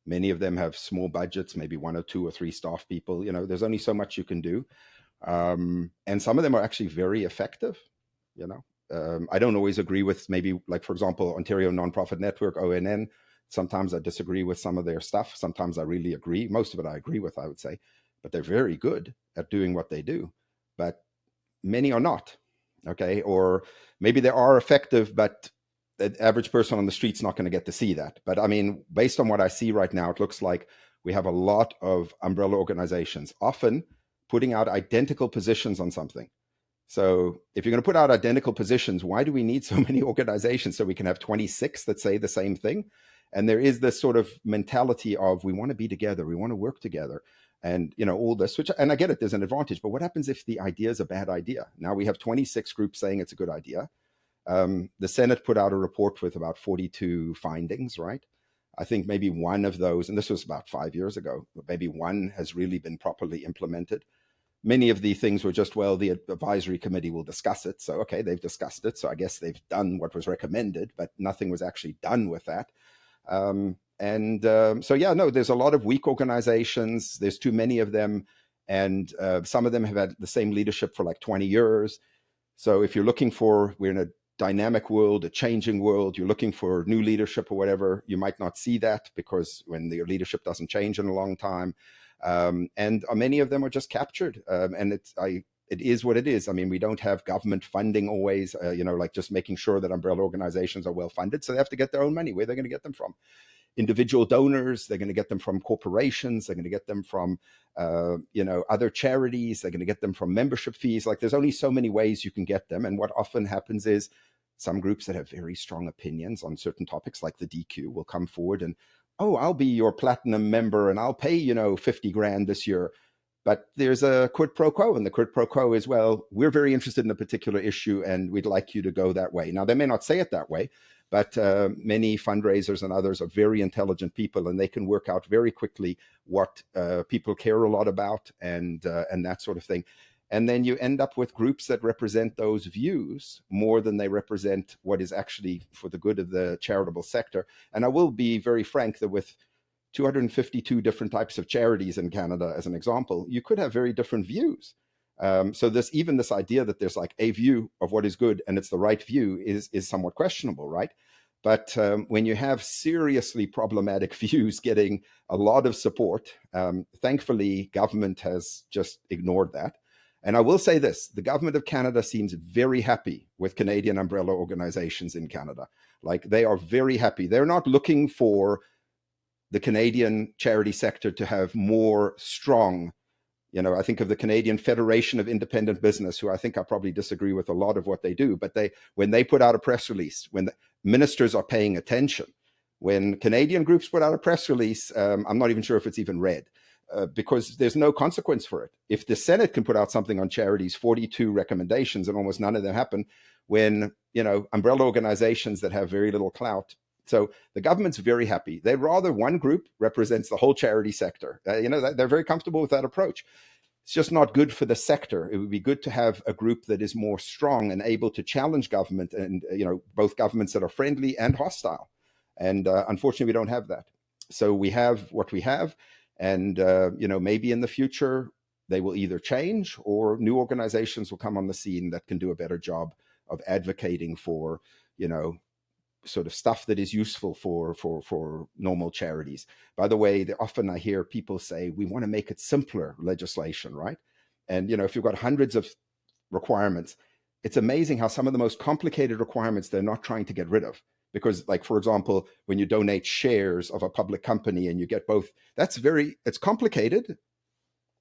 Speaker 2: Many of them have small budgets, maybe 1 or 2 or 3 staff people. There's only so much you can do. And some of them are actually very effective. I don't always agree with, maybe, like, for example, Ontario Nonprofit Network, ONN. Sometimes I disagree with some of their stuff. Sometimes I really agree. Most of it I agree with, I would say. But they're very good at doing what they do. But many are not. Okay. Or maybe they are effective, but the average person on the street's not going to get to see that. But I mean, based on what I see right now, it looks like we have a lot of umbrella organizations, often putting out identical positions on something. So if you're going to put out identical positions, why do we need so many organizations? So we can have 26 that say the same thing. And there is this sort of mentality of, we want to be together, we want to work together, and all this, which, and I get it, there's an advantage. But what happens if the idea is a bad idea? Now we have 26 groups saying it's a good idea. The Senate put out a report with about 42 findings, right? I think maybe one of those, and this was about 5 years ago, maybe one has really been properly implemented. Many of the things were just, well, the advisory committee will discuss it. So, okay, they've discussed it. So I guess they've done what was recommended, but nothing was actually done with that. So, yeah, no, there's a lot of weak organizations. There's too many of them. And some of them have had the same leadership for like 20 years. So if you're looking for, we're in a dynamic world, a changing world, you're looking for new leadership or whatever, you might not see that, because when the leadership doesn't change in a long time. And many of them are just captured. And it is what it is. I mean, we don't have government funding always, like just making sure that umbrella organizations are well funded. So they have to get their own money. Where are they going to get them from? Individual donors, they're going to get them from corporations, they're going to get them from, other charities, they're going to get them from membership fees. Like, there's only so many ways you can get them. And what often happens is some groups that have very strong opinions on certain topics, like the DQ, will come forward and, oh, I'll be your platinum member and I'll pay, 50 grand this year. But there's a quid pro quo, and the quid pro quo is, well, we're very interested in a particular issue and we'd like you to go that way. Now, they may not say it that way, but many fundraisers and others are very intelligent people, and they can work out very quickly what people care a lot about, and that sort of thing. And then you end up with groups that represent those views more than they represent what is actually for the good of the charitable sector. And I will be very frank that with 252 different types of charities in Canada, as an example, you could have very different views. So this idea that there's like a view of what is good and it's the right view is somewhat questionable, right? But when you have seriously problematic views getting a lot of support, thankfully, government has just ignored that. And I will say this, the government of Canada seems very happy with Canadian umbrella organizations in Canada. Like, they are very happy. They're not looking for the Canadian charity sector to have more strong, I think of the Canadian Federation of Independent Business, who I think I probably disagree with a lot of what they do, but when they put out a press release, when the ministers are paying attention, when Canadian groups put out a press release, I'm not even sure if it's even read, because there's no consequence for it. If the Senate can put out something on charities, 42 recommendations, and almost none of them happen, when, umbrella organizations that have very little clout. So the government's very happy. They'd rather one group represents the whole charity sector. They're very comfortable with that approach. It's just not good for the sector. It would be good to have a group that is more strong and able to challenge government, and, both governments that are friendly and hostile. And unfortunately, we don't have that. So we have what we have. And, maybe in the future, they will either change or new organizations will come on the scene that can do a better job of advocating for, sort of stuff that is useful for normal charities. By the way, often I hear people say we want to make it simpler legislation, right? And if you've got hundreds of requirements, it's amazing how some of the most complicated requirements they're not trying to get rid of. Because, like, for example, when you donate shares of a public company and you get both, it's complicated,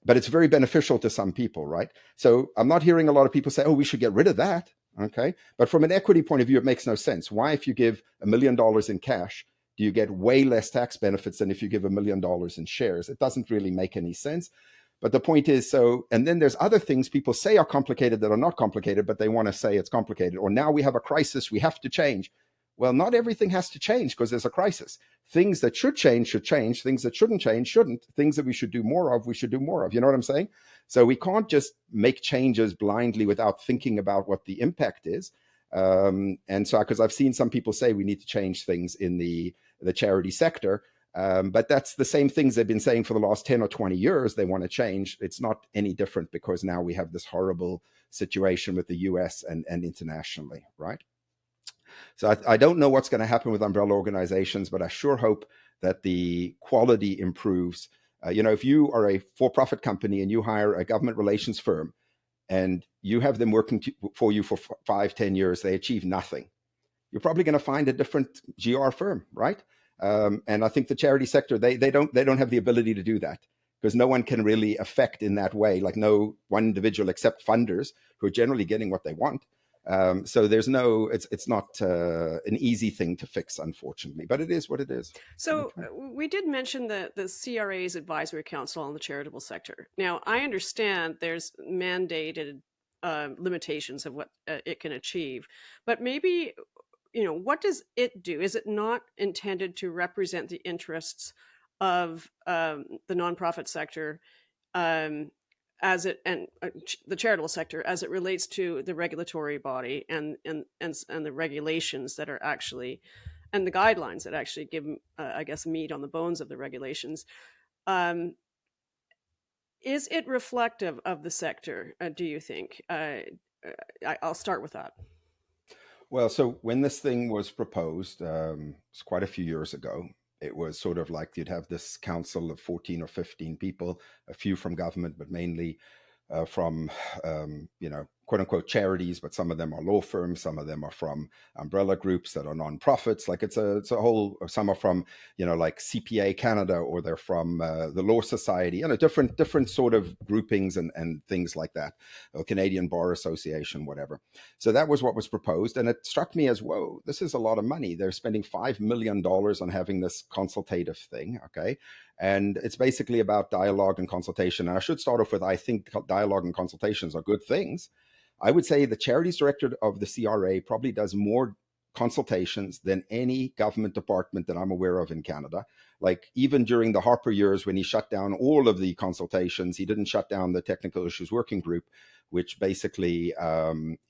Speaker 2: but it's very beneficial to some people, right? So I'm not hearing a lot of people say, oh, we should get rid of that. Okay. But from an equity point of view, it makes no sense. Why, if you give $1 million in cash, do you get way less tax benefits than if you give $1 million in shares? It doesn't really make any sense. But the point is, and then there's other things people say are complicated that are not complicated, but they want to say it's complicated. Or now we have a crisis, we have to change. Well, not everything has to change because there's a crisis. Things that should change should change. Things that shouldn't change shouldn't. Things that we should do more of, we should do more of. You know what I'm saying? So we can't just make changes blindly without thinking about what the impact is. And so, because I've seen some people say we need to change things in the charity sector, but that's the same things they've been saying for the last 10 or 20 years they want to change. It's not any different because now we have this horrible situation with the US and internationally, right? So I don't know what's going to happen with umbrella organizations, but I sure hope that the quality improves. If you are a for-profit company and you hire a government relations firm and you have them working for you for 5-10 years, they achieve nothing. You're probably going to find a different GR firm, right? And I think the charity sector, they don't have the ability to do that because no one can really affect in that way, like no one individual except funders who are generally getting what they want. So there's it's not an easy thing to fix, unfortunately, but it is what it is.
Speaker 1: So we did mention the CRA's advisory council on the charitable sector. Now, I understand there's mandated limitations of what it can achieve, but maybe, what does it do? Is it not intended to represent the interests of the nonprofit sector as it and the charitable sector as it relates to the regulatory body and the regulations that are actually and the guidelines that actually give I guess meat on the bones of the regulations? Is it reflective of the sector, do you think? I'll start with that.
Speaker 2: Well, so when this thing was proposed, it's quite a few years ago. It was sort of like you'd have this council of 14 or 15 people, a few from government, but mainly from, quote unquote charities, but some of them are law firms, some of them are from umbrella groups that are nonprofits. Like it's a whole, some are from, like CPA Canada, or they're from the Law Society, different sort of groupings and things like that, or Canadian Bar Association, whatever. So that was what was proposed. And it struck me as, whoa, this is a lot of money. They're spending $5 million on having this consultative thing. Okay. And it's basically about dialogue and consultation. And I should start off with, I think dialogue and consultations are good things. I would say the charities director of the CRA probably does more consultations than any government department that I'm aware of in Canada. Like even during the Harper years when he shut down all of the consultations, he didn't shut down the Technical Issues Working Group, which basically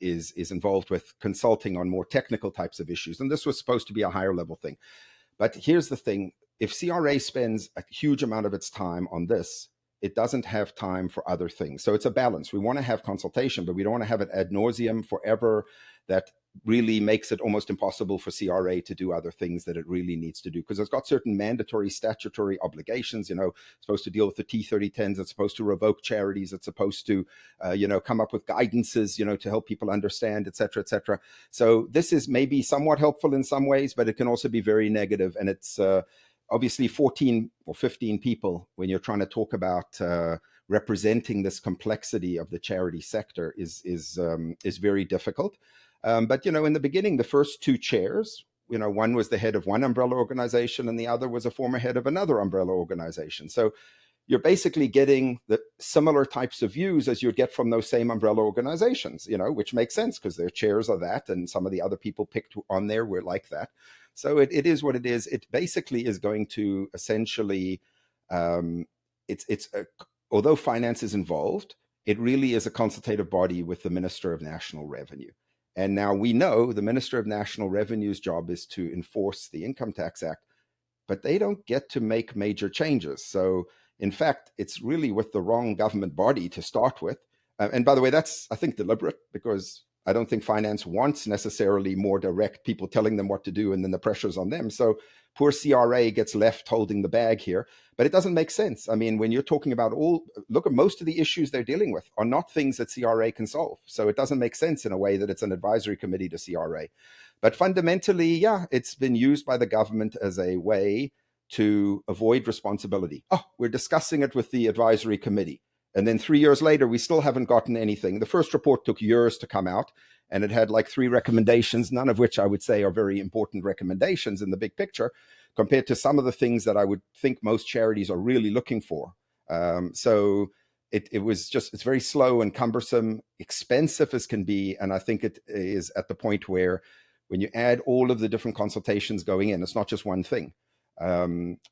Speaker 2: is involved with consulting on more technical types of issues. And this was supposed to be a higher level thing. But here's the thing. If CRA spends a huge amount of its time on this, it doesn't have time for other things. So it's a balance. We want to have consultation, but we don't want to have it ad nauseum forever. That really makes it almost impossible for CRA to do other things that it really needs to do, because it's got certain mandatory statutory obligations. It's supposed to deal with the T3010s. It's supposed to revoke charities. It's supposed to, come up with guidances, to help people understand, et cetera, et cetera. So this is maybe somewhat helpful in some ways, but it can also be very negative. And it's, obviously 14 or 15 people, when you're trying to talk about representing this complexity of the charity sector is very difficult. But, in the beginning, the first two chairs, one was the head of one umbrella organization and the other was a former head of another umbrella organization. So you're basically getting the similar types of views as you'd get from those same umbrella organizations, which makes sense because their chairs are that, and some of the other people picked on there were like that. So it is what it is. It basically is going to essentially, although finance is involved, it really is a consultative body with the Minister of National Revenue. And now we know the Minister of National Revenue's job is to enforce the Income Tax Act, but they don't get to make major changes. So, In fact, it's really with the wrong government body to start with. And by the way, that's, I think, deliberate, because I don't think finance wants necessarily more direct people telling them what to do and then the pressure's on them. So poor CRA gets left holding the bag here. But it doesn't make sense. I mean, when you're talking about look at most of the issues they're dealing with are not things that CRA can solve. So it doesn't make sense in a way that it's an advisory committee to CRA. But fundamentally, yeah, it's been used by the government as a way to avoid responsibility. Oh, we're discussing it with the advisory committee. And then 3 years later, we still haven't gotten anything. The first report took years to come out, and it had like 3 recommendations, none of which I would say are very important recommendations in the big picture, compared to some of the things that I would think most charities are really looking for. So it's very slow and cumbersome, expensive as can be. And I think it is at the point where when you add all of the different consultations going in, it's not just one thing.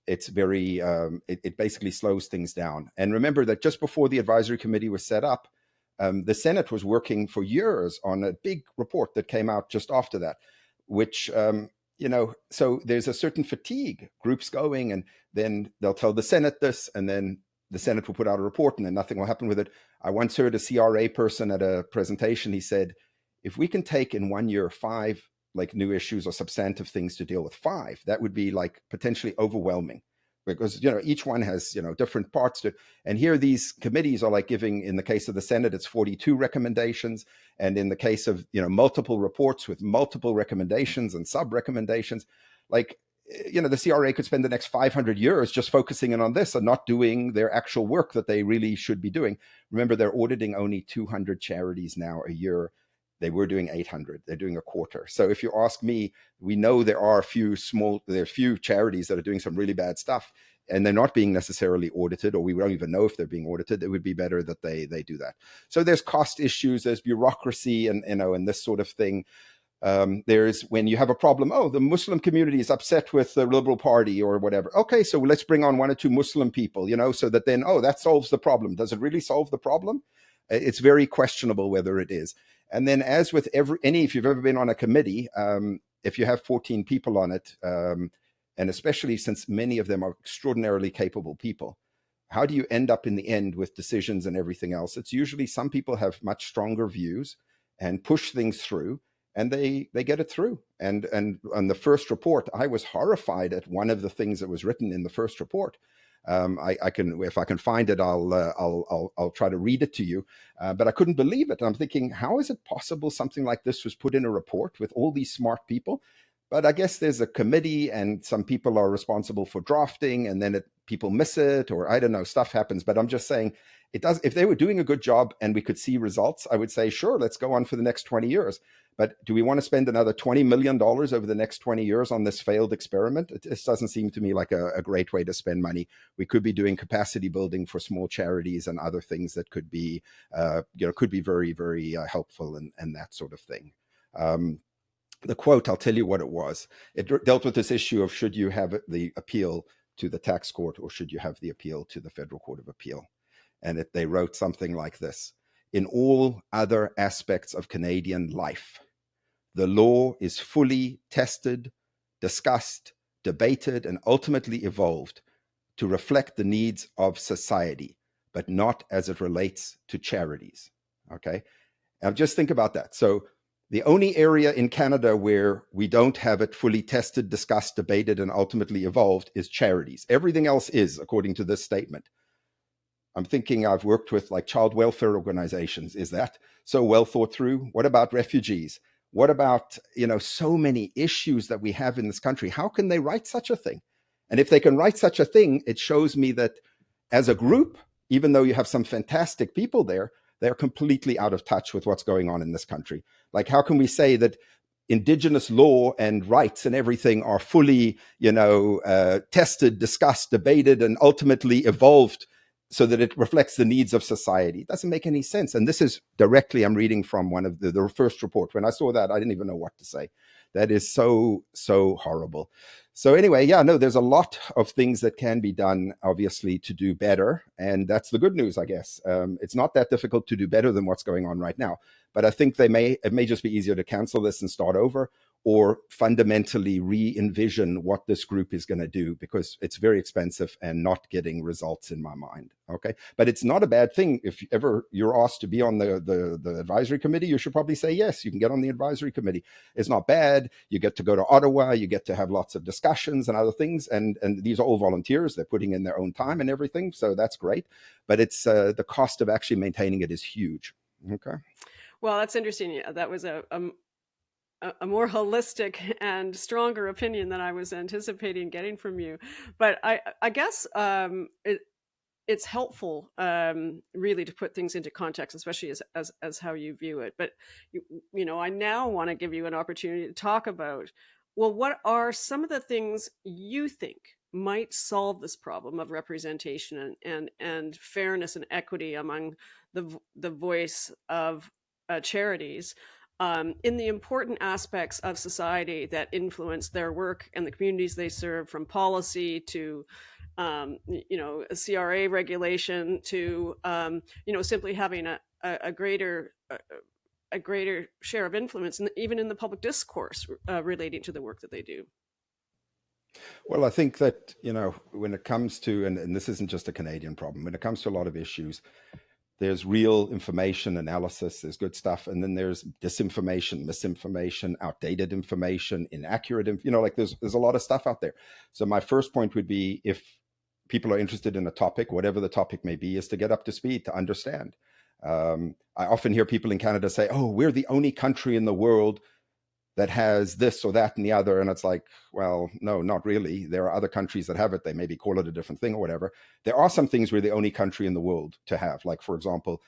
Speaker 2: It's very, it basically slows things down. And remember that just before the advisory committee was set up, the Senate was working for years on a big report that came out just after that, which, so there's a certain fatigue, groups going, and then they'll tell the Senate this, and then the Senate will put out a report and then nothing will happen with it. I once heard a CRA person at a presentation, he said, if we can take in 1 year 5 like new issues or substantive things to deal with 5, that would be like potentially overwhelming, because each one has different parts to it. And here these committees are like giving, in the case of the Senate, it's 42 recommendations, and in the case of multiple reports with multiple recommendations and sub recommendations, like the CRA could spend the next 500 years just focusing in on this and not doing their actual work that they really should be doing. Remember, they're auditing only 200 charities now a year. They were doing 800. They're doing a quarter. So if you ask me, we know there are a few charities that are doing some really bad stuff, and they're not being necessarily audited, or we don't even know if they're being audited. It would be better that they do that. So there's cost issues, there's bureaucracy, and this sort of thing. There's when you have a problem, the Muslim community is upset with the Liberal Party or whatever. Okay, so let's bring on 1 or 2 Muslim people, so that then, that solves the problem. Does it really solve the problem? It's very questionable whether it is. And then, as with if you've ever been on a committee, if you have 14 people on it, and especially since many of them are extraordinarily capable people, how do you end up in the end with decisions and everything else? It's usually some people have much stronger views and push things through, and they get it through. And on the first report, I was horrified at one of the things that was written in the first report. If I can find it, I'll try to read it to you. But I couldn't believe it. I'm thinking, how is it possible something like this was put in a report with all these smart people? But I guess there's a committee, and some people are responsible for drafting, and then people miss it, or I don't know, stuff happens. But I'm just saying, it does. If they were doing a good job and we could see results, I would say, sure, let's go on for the next 20 years. But do we want to spend another $20 million over the next 20 years on this failed experiment? It just doesn't seem to me like a great way to spend money. We could be doing capacity building for small charities and other things that could be, could be very, very helpful and that sort of thing. The quote, I'll tell you what it was. It dealt with this issue of should you have the appeal to the tax court or should you have the appeal to the Federal Court of Appeal? And they wrote something like this: in all other aspects of Canadian life, the law is fully tested, discussed, debated, and ultimately evolved to reflect the needs of society, but not as it relates to charities. Okay? Now just think about that. So the only area in Canada where we don't have it fully tested, discussed, debated, and ultimately evolved is charities. Everything else is, according to this statement. I'm thinking I've worked with like child welfare organizations. Is that so well thought through? What about refugees? What about, so many issues that we have in this country? How can they write such a thing? And if they can write such a thing, it shows me that as a group, even though you have some fantastic people there, they're completely out of touch with what's going on in this country. Like, how can we say that Indigenous law and rights and everything are fully, tested, discussed, debated, and ultimately evolved so that it reflects the needs of society? It doesn't make any sense. And this is directly, I'm reading from one of the first report. When I saw that, I didn't even know what to say. That is so, so horrible. So anyway, there's a lot of things that can be done, obviously, to do better. And that's the good news, I guess. It's not that difficult to do better than what's going on right now. But I think it may just be easier to cancel this and start over, or fundamentally re-envision what this group is going to do, because it's very expensive and not getting results in my mind. Okay, but it's not a bad thing. If ever you're asked to be on the advisory committee, you should probably say yes. You can get on the advisory committee. It's not bad. You get to go to Ottawa. You get to have lots of discussions and other things. And these are all volunteers. They're putting in their own time and everything. So that's great. But it's the cost of actually maintaining it is huge. Okay.
Speaker 1: Well, that's interesting. Yeah, that was a more holistic and stronger opinion than I was anticipating getting from you. But I guess it's helpful, really, to put things into context, especially as how you view it. But you know, I now want to give you an opportunity to talk about, well, what are some of the things you think might solve this problem of representation and fairness and equity among the voice of charities, in the important aspects of society that influence their work and the communities they serve, from policy to you know, a CRA regulation to you know, simply having a greater a greater share of influence, even in the public discourse relating to the work that they do.
Speaker 2: Well, I think that, you know, when it comes to, and this isn't just a Canadian problem, when it comes to a lot of issues, there's real information analysis, there's good stuff, and then there's disinformation, misinformation, outdated information, inaccurate, you know, like there's a lot of stuff out there. So my first point would be, if people are interested in a topic, whatever the topic may be, is to get up to speed, to understand. I often hear people in Canada say, oh, we're the only country in the world that has this or that and the other. And it's like, well, no, not really. There are other countries that have it. They maybe call it a different thing or whatever. There are some things we're the only country in the world to have. Like, for example,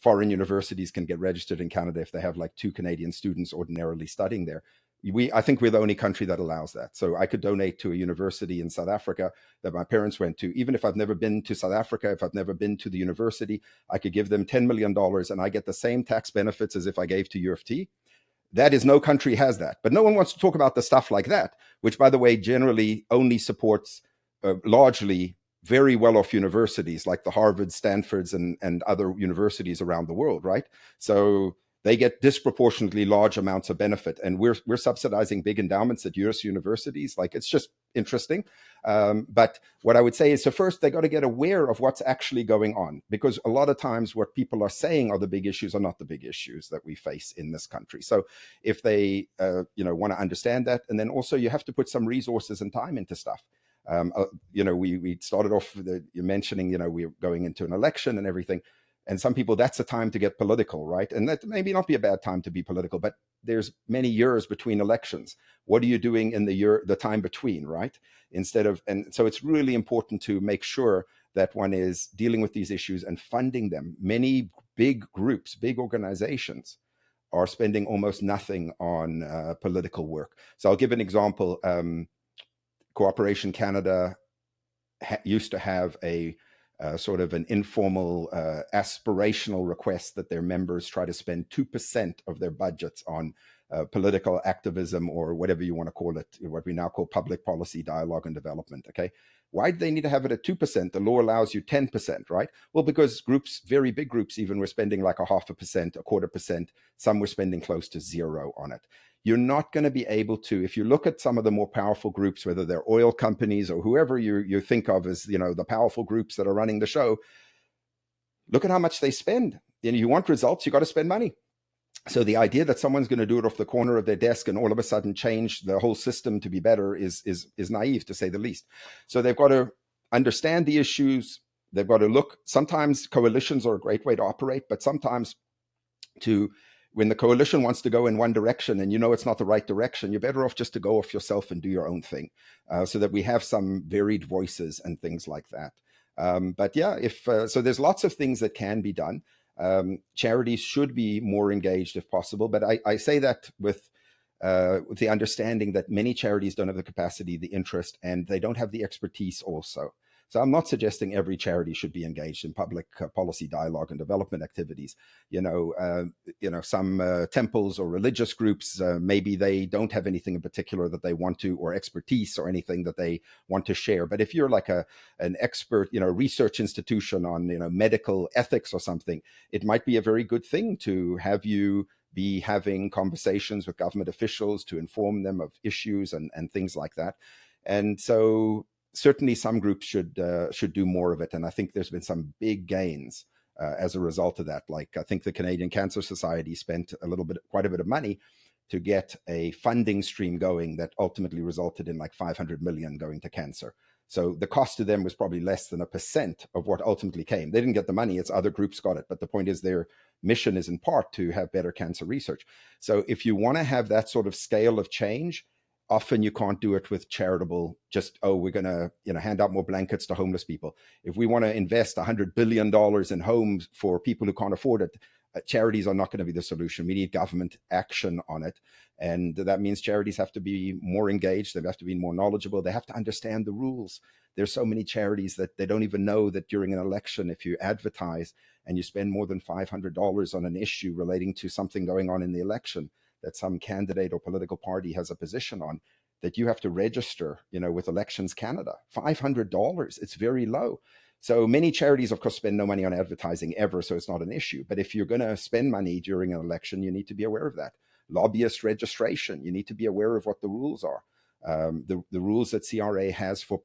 Speaker 2: foreign universities can get registered in Canada if they have like 2 Canadian students ordinarily studying there. I think we're the only country that allows that. So I could donate to a university in South Africa that my parents went to. Even if I've never been to South Africa, if I've never been to the university, I could give them $10 million and I get the same tax benefits as if I gave to U of T. That is, no country has that. But no one wants to talk about the stuff like that, which, by the way, generally only supports largely very well-off universities like the Harvards, Stanfords, and other universities around the world, right? So they get disproportionately large amounts of benefit, and we're subsidizing big endowments at US universities. Like, it's just interesting. But what I would say is, so first they got to get aware of what's actually going on, because a lot of times what people are saying are the big issues are not the big issues that we face in this country. So if they you know, want to understand that, and then also you have to put some resources and time into stuff. You know, we started off you're mentioning, you know, we're going into an election and everything. And some people, that's the time to get political, right? And that maybe not be a bad time to be political, but there's many years between elections. What are you doing in the time between, right? Instead of, and so it's really important to make sure that one is dealing with these issues and funding them. Many big groups, big organizations are spending almost nothing on political work. So I'll give an example. Cooperation Canada used to have a sort of an informal aspirational request that their members try to spend 2% of their budgets on political activism, or whatever you want to call it, what we now call public policy dialogue and development. Okay. Why do they need to have it at 2%? The law allows you 10%, right? Well, because groups, very big groups even, were spending like 0.5%, 0.25%. Some were spending close to zero on it. You're not going to be able to, if you look at some of the more powerful groups, whether they're oil companies or whoever you think of as, you know, the powerful groups that are running the show, look at how much they spend. You know, you want results, you got to spend money. So the idea that someone's going to do it off the corner of their desk and all of a sudden change the whole system to be better is naive, to say the least. So they've got to understand the issues. They've got to look. Sometimes coalitions are a great way to operate, but sometimes when the coalition wants to go in one direction and you know it's not the right direction, you're better off just to go off yourself and do your own thing, so that we have some varied voices and things like that. But yeah, so there's lots of things that can be done. Charities should be more engaged if possible, but I say that with the understanding that many charities don't have the capacity, the interest, and they don't have the expertise also. So I'm not suggesting every charity should be engaged in public policy dialogue and development activities. You know, some temples or religious groups, maybe they don't have anything in particular that they want to, or expertise or anything that they want to share. But if you're like an expert, you know, research institution on, you know, medical ethics or something, it might be a very good thing to have you be having conversations with government officials to inform them of issues and things like that. And so certainly some groups should do more of it. And I think there's been some big gains as a result of that. Like I think the Canadian Cancer Society spent quite a bit of money to get a funding stream going that ultimately resulted in like 500 million going to cancer. So the cost to them was probably less than 1% of what ultimately came. They didn't get the money, it's other groups got it. But the point is their mission is in part to have better cancer research. So if you want to have that sort of scale of change, often you can't do it with charitable, just, oh, we're going to hand out more blankets to homeless people. If we want to invest $100 billion in homes for people who can't afford it, charities are not going to be the solution. We need government action on it. And that means charities have to be more engaged. They have to be more knowledgeable. They have to understand the rules. There's so many charities that they don't even know that during an election, if you advertise and you spend more than $500 on an issue relating to something going on in the election that some candidate or political party has a position on, that you have to register, with Elections Canada. $500, it's very low. So many charities, of course, spend no money on advertising ever, so it's not an issue. But if you're going to spend money during an election, you need to be aware of that. Lobbyist registration, you need to be aware of what the rules are. The rules that CRA has for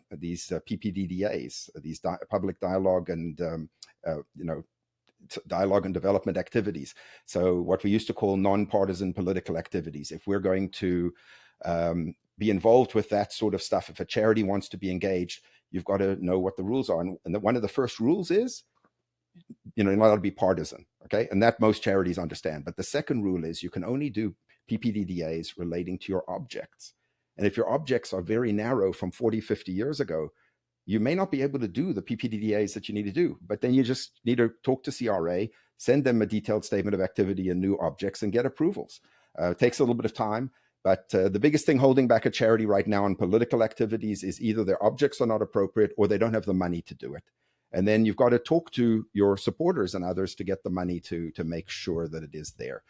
Speaker 2: these PPDDAs, these public dialogue and dialogue and development activities. So what we used to call nonpartisan political activities. If we're going to be involved with that sort of stuff, if a charity wants to be engaged, you've got to know what the rules are. And one of the first rules is, you're not allowed to be partisan, okay? And that most charities understand. But the second rule is you can only do PPDDAs relating to your objects. And if your objects are very narrow from 40, 50 years ago, you may not be able to do the PPDDAs that you need to do. But then you just need to talk to CRA, send them a detailed statement of activity and new objects and get approvals. It takes a little bit of time. But the biggest thing holding back a charity right now on political activities is either their objects are not appropriate or they don't have the money to do it. And then you've got to talk to your supporters and others to get the money to make sure that it is there.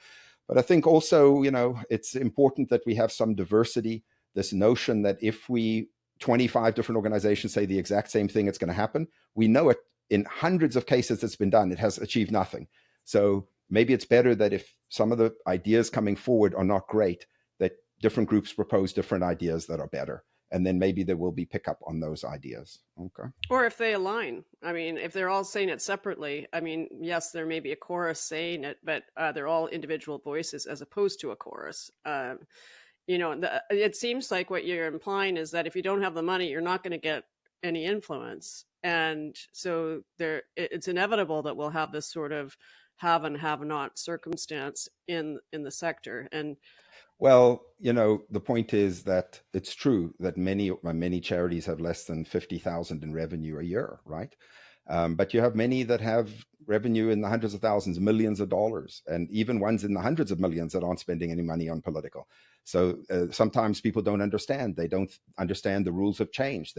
Speaker 2: But I think also, it's important that we have some diversity. This notion that if 25 different organizations say the exact same thing, it's going to happen. We know it in hundreds of cases it's been done. It has achieved nothing. So maybe it's better that if some of the ideas coming forward are not great, that different groups propose different ideas that are better. And then maybe there will be pickup on those ideas. Okay.
Speaker 1: Or if they align. I mean, if they're all saying it separately, I mean, yes, there may be a chorus saying it, but they're all individual voices as opposed to a chorus. It seems like what you're implying is that if you don't have the money, you're not going to get any influence. And so it's inevitable that we'll have this sort of have and have not circumstance in the sector. And
Speaker 2: well, the point is that it's true that many charities have less than 50,000 in revenue a year, right? But you have many that have revenue in the hundreds of thousands, millions of dollars, and even ones in the hundreds of millions that aren't spending any money on political. So sometimes people don't understand. They don't understand the rules have changed.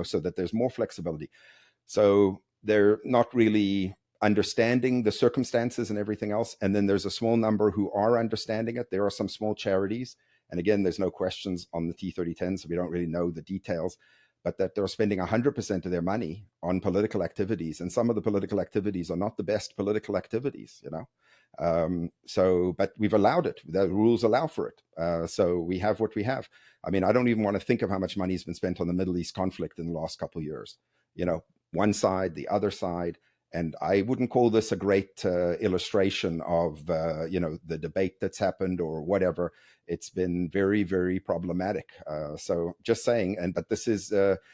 Speaker 2: So that there's more flexibility. So they're not really understanding the circumstances and everything else. And then there's a small number who are understanding it. There are some small charities. And again, there's no questions on the T3010, so we don't really know the details, but that they're spending 100% of their money on political activities. And some of the political activities are not the best political activities, but we've allowed it. The rules allow for it. So we have what we have. I mean, I don't even want to think of how much money has been spent on the Middle East conflict in the last couple of years. One side, the other side. And I wouldn't call this a great illustration of, the debate that's happened or whatever. It's been very, very problematic. So just saying, but this is,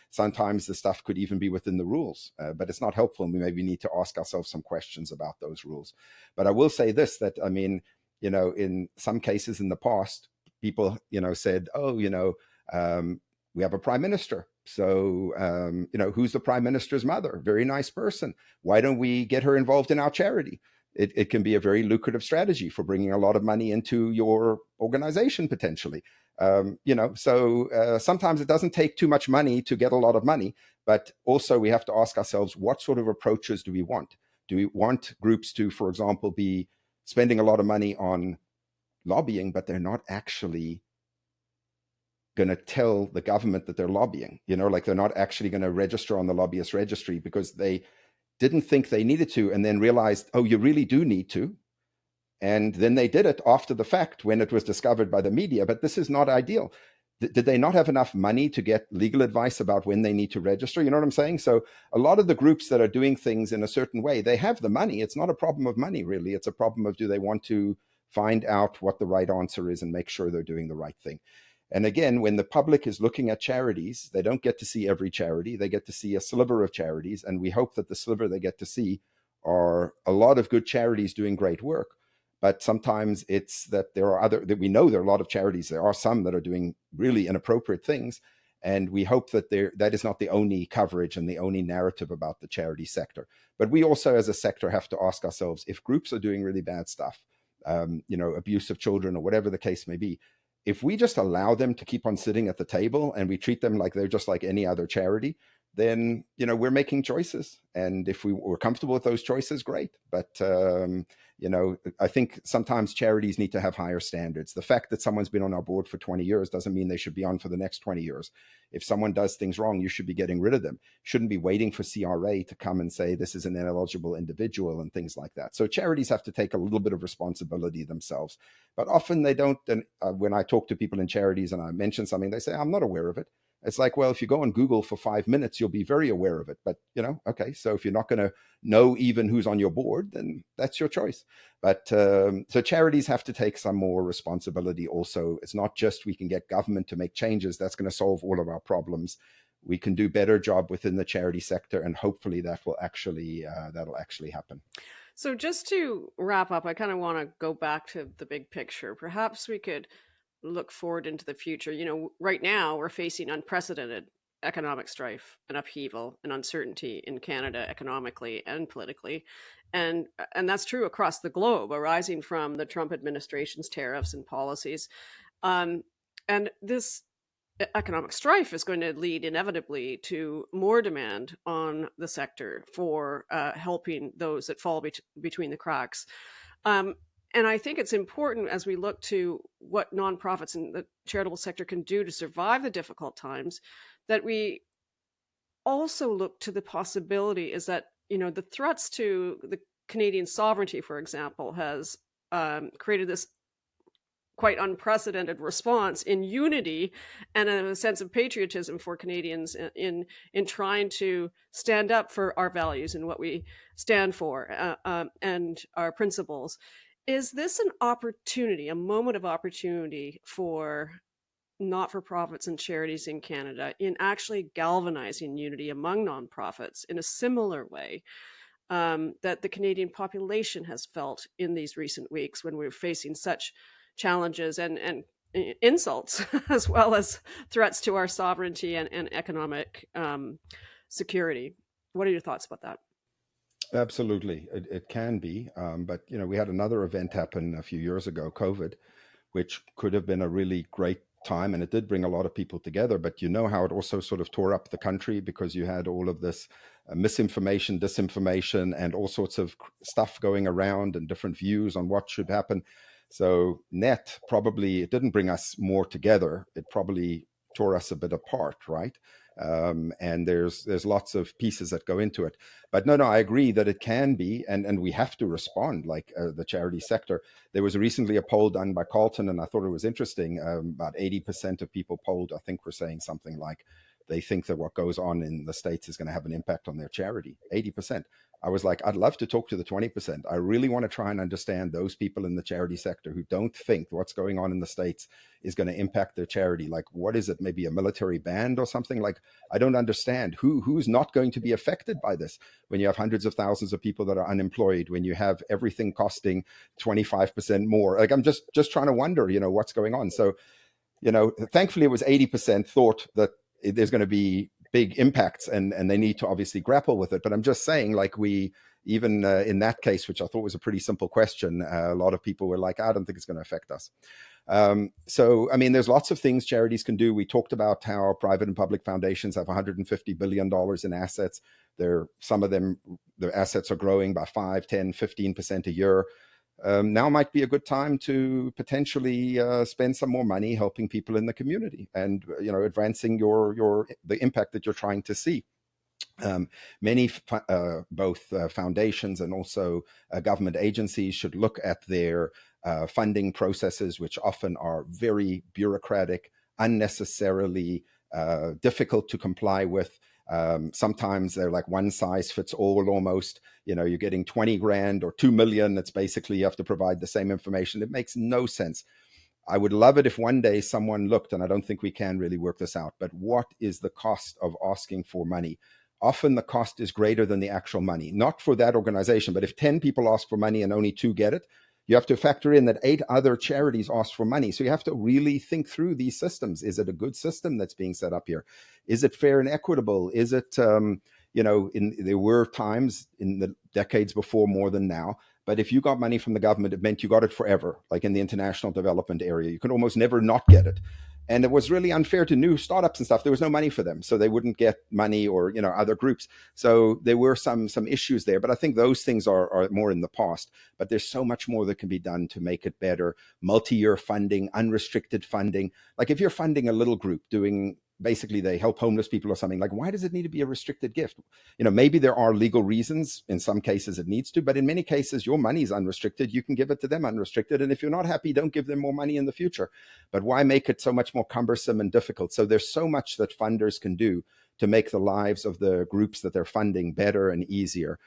Speaker 2: sometimes the stuff could even be within the rules, but it's not helpful. And we maybe need to ask ourselves some questions about those rules. But I will say this, that, I mean, in some cases in the past, people, said, we have a prime minister. So, who's the prime minister's mother? Very nice person. Why don't we get her involved in our charity? It can be a very lucrative strategy for bringing a lot of money into your organization, potentially. So sometimes it doesn't take too much money to get a lot of money, but also we have to ask ourselves, what sort of approaches do we want? Do we want groups to, for example, be spending a lot of money on lobbying, but they're not actually going to tell the government that they're lobbying, like they're not actually going to register on the lobbyist registry because they didn't think they needed to and then realized, oh, you really do need to. And then they did it after the fact when it was discovered by the media. But this is not ideal. Did they not have enough money to get legal advice about when they need to register? You know what I'm saying? So a lot of the groups that are doing things in a certain way, they have the money. It's not a problem of money, really. It's a problem of, do they want to find out what the right answer is and make sure they're doing the right thing? And again, when the public is looking at charities, they don't get to see every charity. They get to see a sliver of charities. And we hope that the sliver they get to see are a lot of good charities doing great work. But sometimes it's that there are other, that we know there are a lot of charities. There are some that are doing really inappropriate things. And we hope that that is not the only coverage and the only narrative about the charity sector. But we also, as a sector, have to ask ourselves, if groups are doing really bad stuff, abuse of children or whatever the case may be, if we just allow them to keep on sitting at the table and we treat them like they're just like any other charity, then, we're making choices. And if we're comfortable with those choices, great. But, I think sometimes charities need to have higher standards. The fact that someone's been on our board for 20 years doesn't mean they should be on for the next 20 years. If someone does things wrong, you should be getting rid of them. Shouldn't be waiting for CRA to come and say this is an ineligible individual and things like that. So charities have to take a little bit of responsibility themselves. But often they don't. And when I talk to people in charities and I mention something, they say, I'm not aware of it. It's like, well, if you go on Google for 5 minutes, you'll be very aware of it. But, okay, so if you're not going to know even who's on your board, then that's your choice. But so charities have to take some more responsibility also. It's not just we can get government to make changes. That's going to solve all of our problems. We can do better job within the charity sector, and hopefully that'll actually happen.
Speaker 1: So just to wrap up, I kind of want to go back to the big picture. Perhaps we could look forward into the future. Right now we're facing unprecedented economic strife and upheaval and uncertainty in Canada economically and politically. And that's true across the globe, arising from the Trump administration's tariffs and policies. And this economic strife is going to lead inevitably to more demand on the sector for helping those that fall between the cracks. And I think it's important, as we look to what nonprofits and the charitable sector can do to survive the difficult times, that we also look to the possibility is that, the threats to the Canadian sovereignty, for example, has created this quite unprecedented response in unity and a sense of patriotism for Canadians in trying to stand up for our values and what we stand for and our principles. Is this an opportunity, a moment of opportunity for not-for-profits and charities in Canada in actually galvanizing unity among nonprofits in a similar way that the Canadian population has felt in these recent weeks when we're facing such challenges and insults as well as threats to our sovereignty and economic security? What are your thoughts about that?
Speaker 2: Absolutely, it can be. But, we had another event happen a few years ago, COVID, which could have been a really great time. And it did bring a lot of people together. But how it also sort of tore up the country because you had all of this misinformation, disinformation, and all sorts of stuff going around and different views on what should happen. So net, probably it didn't bring us more together. It probably tore us a bit apart, right? And there's lots of pieces that go into it. But no, I agree that it can be, and we have to respond like the charity sector. There was recently a poll done by Carlton, and I thought it was interesting. About 80% of people polled, I think, were saying something like they think that what goes on in the States is going to have an impact on their charity. 80%. I was like, I'd love to talk to the 20%. I really want to try and understand those people in the charity sector who don't think what's going on in the States is going to impact their charity. Like, what is it? Maybe a military band or something? Like, I don't understand who's not going to be affected by this when you have hundreds of thousands of people that are unemployed, when you have everything costing 25% more. Like, I'm just trying to wonder, what's going on. So, thankfully it was 80% thought that there's going to be big impacts and they need to obviously grapple with it. But I'm just saying, like, we even in that case, which I thought was a pretty simple question, a lot of people were like, I don't think it's going to affect us. So, I mean, there's lots of things charities can do. We talked about how private and public foundations have $150 billion in assets. Some of them, their assets are growing by 5, 10, 15% a year. Now might be a good time to potentially spend some more money helping people in the community and, advancing the impact that you're trying to see. Um, many both foundations and also government agencies should look at their funding processes, which often are very bureaucratic, unnecessarily difficult to comply with. Sometimes they're like one size fits all almost. You know, you're getting 20 grand or 2 million. It's basically you have to provide the same information. It makes no sense. I would love it if one day someone looked, and I don't think we can really work this out, but what is the cost of asking for money? Often the cost is greater than the actual money, not for that organization, but if 10 people ask for money and only 2 get it, you have to factor in that 8 other charities ask for money. So you have to really think through these systems. Is it a good system that's being set up here? Is it fair and equitable? Is it, there were times in the decades before more than now, but if you got money from the government, it meant you got it forever, like in the international development area. You could almost never not get it. And it was really unfair to new startups and stuff. There was no money for them, so they wouldn't get money, or other groups. So there were some issues there, but I think those things are more in the past. But there's so much more that can be done to make it better. Multi-year funding, unrestricted funding. Like if you're funding a little group doing, basically they help homeless people or something, like why does it need to be a restricted gift? Maybe there are legal reasons. In some cases it needs to, but in many cases your money is unrestricted. You can give it to them unrestricted, and if you're not happy, don't give them more money in the future. But why make it so much more cumbersome and difficult? So there's so much that funders can do to make the lives of the groups that they're funding better and easier.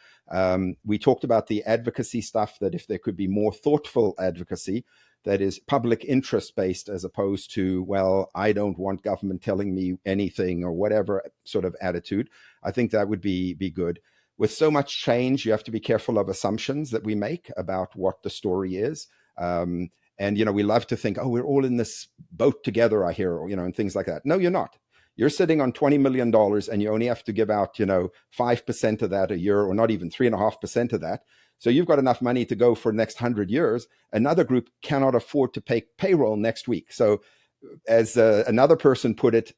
Speaker 2: We talked about the advocacy stuff, that if there could be more thoughtful advocacy that is public interest based, as opposed to, well, I don't want government telling me anything, or whatever sort of attitude, I think that would be good. With so much change, you have to be careful of assumptions that we make about what the story is. And, we love to think, oh, we're all in this boat together, I hear, and things like that. No, you're not. You're sitting on $20 million and you only have to give out, 5% of that a year, or not even 3.5% of that. So you've got enough money to go for the next 100 years. Another group cannot afford to pay payroll next week. So as another person put it,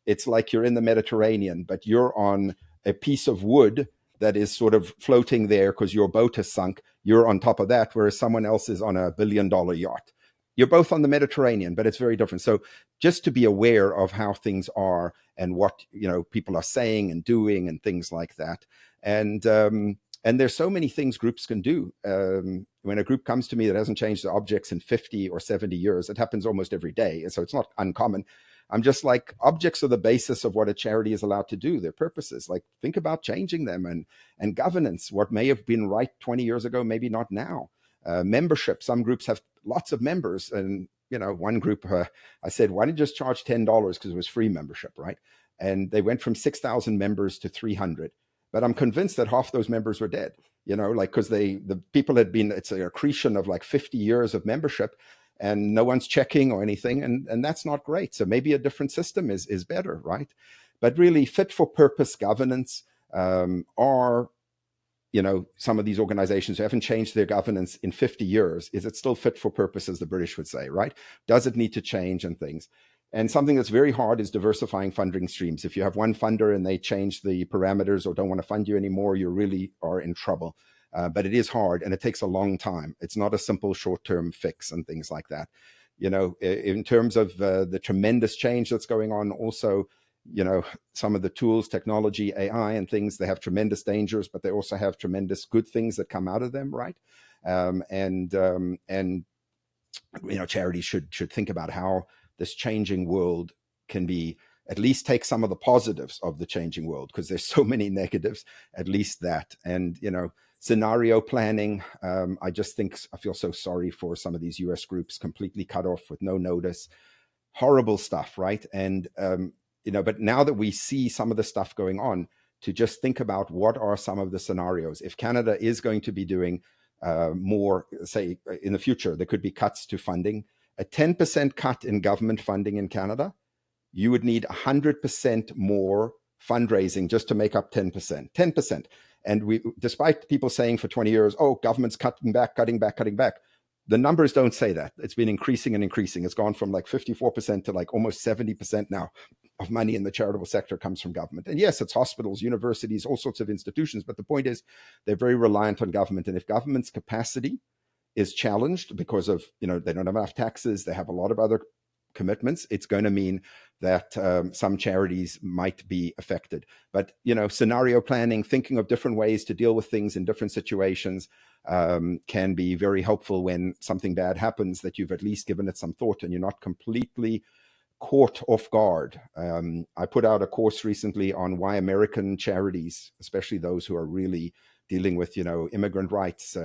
Speaker 2: it's like you're in the Mediterranean, but you're on a piece of wood that is sort of floating there because your boat has sunk. You're on top of that, whereas someone else is on a $1 billion yacht. You're both on the Mediterranean, but it's very different. So just to be aware of how things are and what people are saying and doing and things like that. And there's so many things groups can do. When a group comes to me that hasn't changed the objects in 50 or 70 years, it happens almost every day. And so it's not uncommon. I'm just like, objects are the basis of what a charity is allowed to do, their purposes. Like, think about changing them, and governance. What may have been right 20 years ago, maybe not now. Membership. Some groups have lots of members. And, one group, I said, why don't you just charge $10? Because it was free membership, right? And they went from 6,000 members to 300. But I'm convinced that half those members were dead, because the people had been, it's an accretion of like 50 years of membership, and no one's checking or anything. And that's not great. So maybe a different system is better, right? But really fit for purpose governance are, some of these organizations who haven't changed their governance in 50 years. Is it still fit for purpose, as the British would say, right? Does it need to change and things? And something that's very hard is diversifying funding streams. If you have one funder and they change the parameters or don't want to fund you anymore, you really are in trouble. But it is hard, and it takes a long time. It's not a simple short-term fix and things like that. In terms of the tremendous change that's going on, also, some of the tools, technology, AI and things, they have tremendous dangers, but they also have tremendous good things that come out of them, right? Charities should think about how this changing world can be, at least take some of the positives of the changing world, because there's so many negatives, at least that. And, scenario planning. I just think I feel so sorry for some of these US groups, completely cut off with no notice. Horrible stuff, right? And, but now that we see some of the stuff going on, to just think about what are some of the scenarios. If Canada is going to be doing more, say, in the future, there could be cuts to funding. A 10% cut in government funding in Canada, you would need 100% more fundraising just to make up 10%. 10%. And despite people saying for 20 years, oh, government's cutting back, the numbers don't say that. It's been increasing and increasing. It's gone from like 54% to like almost 70% now of money in the charitable sector comes from government. And yes, it's hospitals, universities, all sorts of institutions. But the point is, they're very reliant on government. And if government's capacity is challenged because of, they don't have enough taxes, they have a lot of other commitments, it's going to mean that some charities might be affected. But, scenario planning, thinking of different ways to deal with things in different situations can be very helpful when something bad happens, that you've at least given it some thought and you're not completely caught off guard. I put out a course recently on why American charities, especially those who are really dealing with, immigrant rights,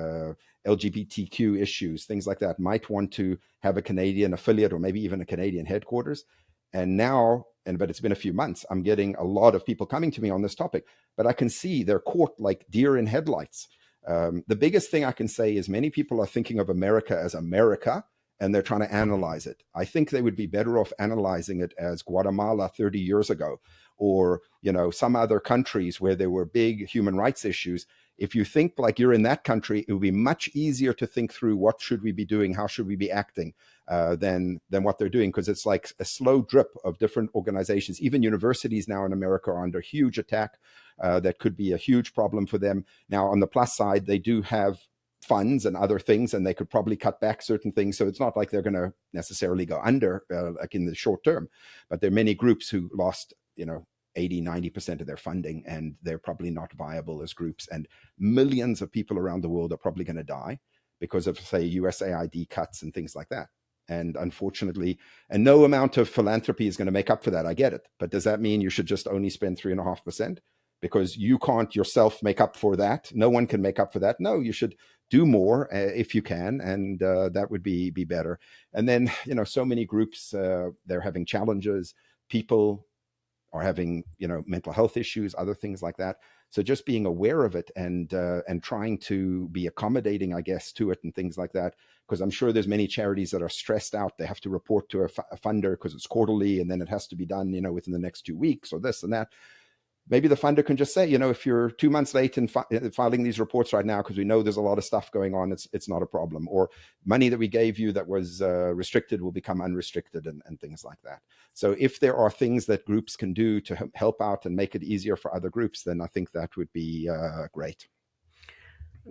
Speaker 2: LGBTQ issues, things like that, might want to have a Canadian affiliate or maybe even a Canadian headquarters. And now, but it's been a few months, I'm getting a lot of people coming to me on this topic, but I can see they're caught like deer in headlights. The biggest thing I can say is many people are thinking of America as America, and they're trying to analyze it. I think they would be better off analyzing it as Guatemala 30 years ago, or, some other countries where there were big human rights issues. If you think like you're in that country, it would be much easier to think through what should we be doing, how should we be acting, than what they're doing, because it's like a slow drip of different organizations. Even universities now in America are under huge attack. That could be a huge problem for them. Now, on the plus side, they do have funds and other things, and they could probably cut back certain things. So it's not like they're going to necessarily go under like in the short term. But there are many groups who lost, 80-90% of their funding, and they're probably not viable as groups. And millions of people around the world are probably going to die because of, say, USAID cuts and things like that. And unfortunately, and no amount of philanthropy is going to make up for that. I get it. But does that mean you should just only spend 3.5%? Because you can't yourself make up for that. No one can make up for that. No, you should do more if you can, and that would be better. And then, so many groups, they're having challenges. People are having, mental health issues, other things like that. So just being aware of it and trying to be accommodating, I guess, to it and things like that. Because I'm sure there's many charities that are stressed out. They have to report to a funder because it's quarterly, and then it has to be done, within the next 2 weeks or this and that. Maybe the funder can just say, if you're 2 months late in filing these reports right now, because we know there's a lot of stuff going on, it's not a problem. Or money that we gave you that was restricted will become unrestricted and things like that. So if there are things that groups can do to help out and make it easier for other groups, then I think that would be great.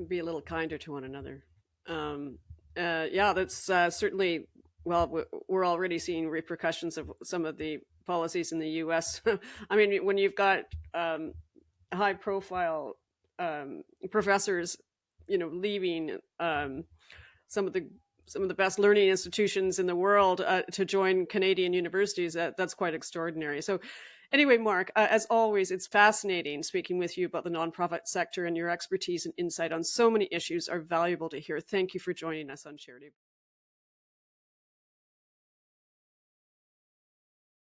Speaker 1: Be a little kinder to one another. Yeah, that's certainly, well, we're already seeing repercussions of some of the policies in the U.S. I mean, when you've got high profile professors, leaving some of the best learning institutions in the world to join Canadian universities, that's quite extraordinary. So anyway, Mark, as always, it's fascinating speaking with you about the nonprofit sector, and your expertise and insight on so many issues are valuable to hear. Thank you for joining us on Charity.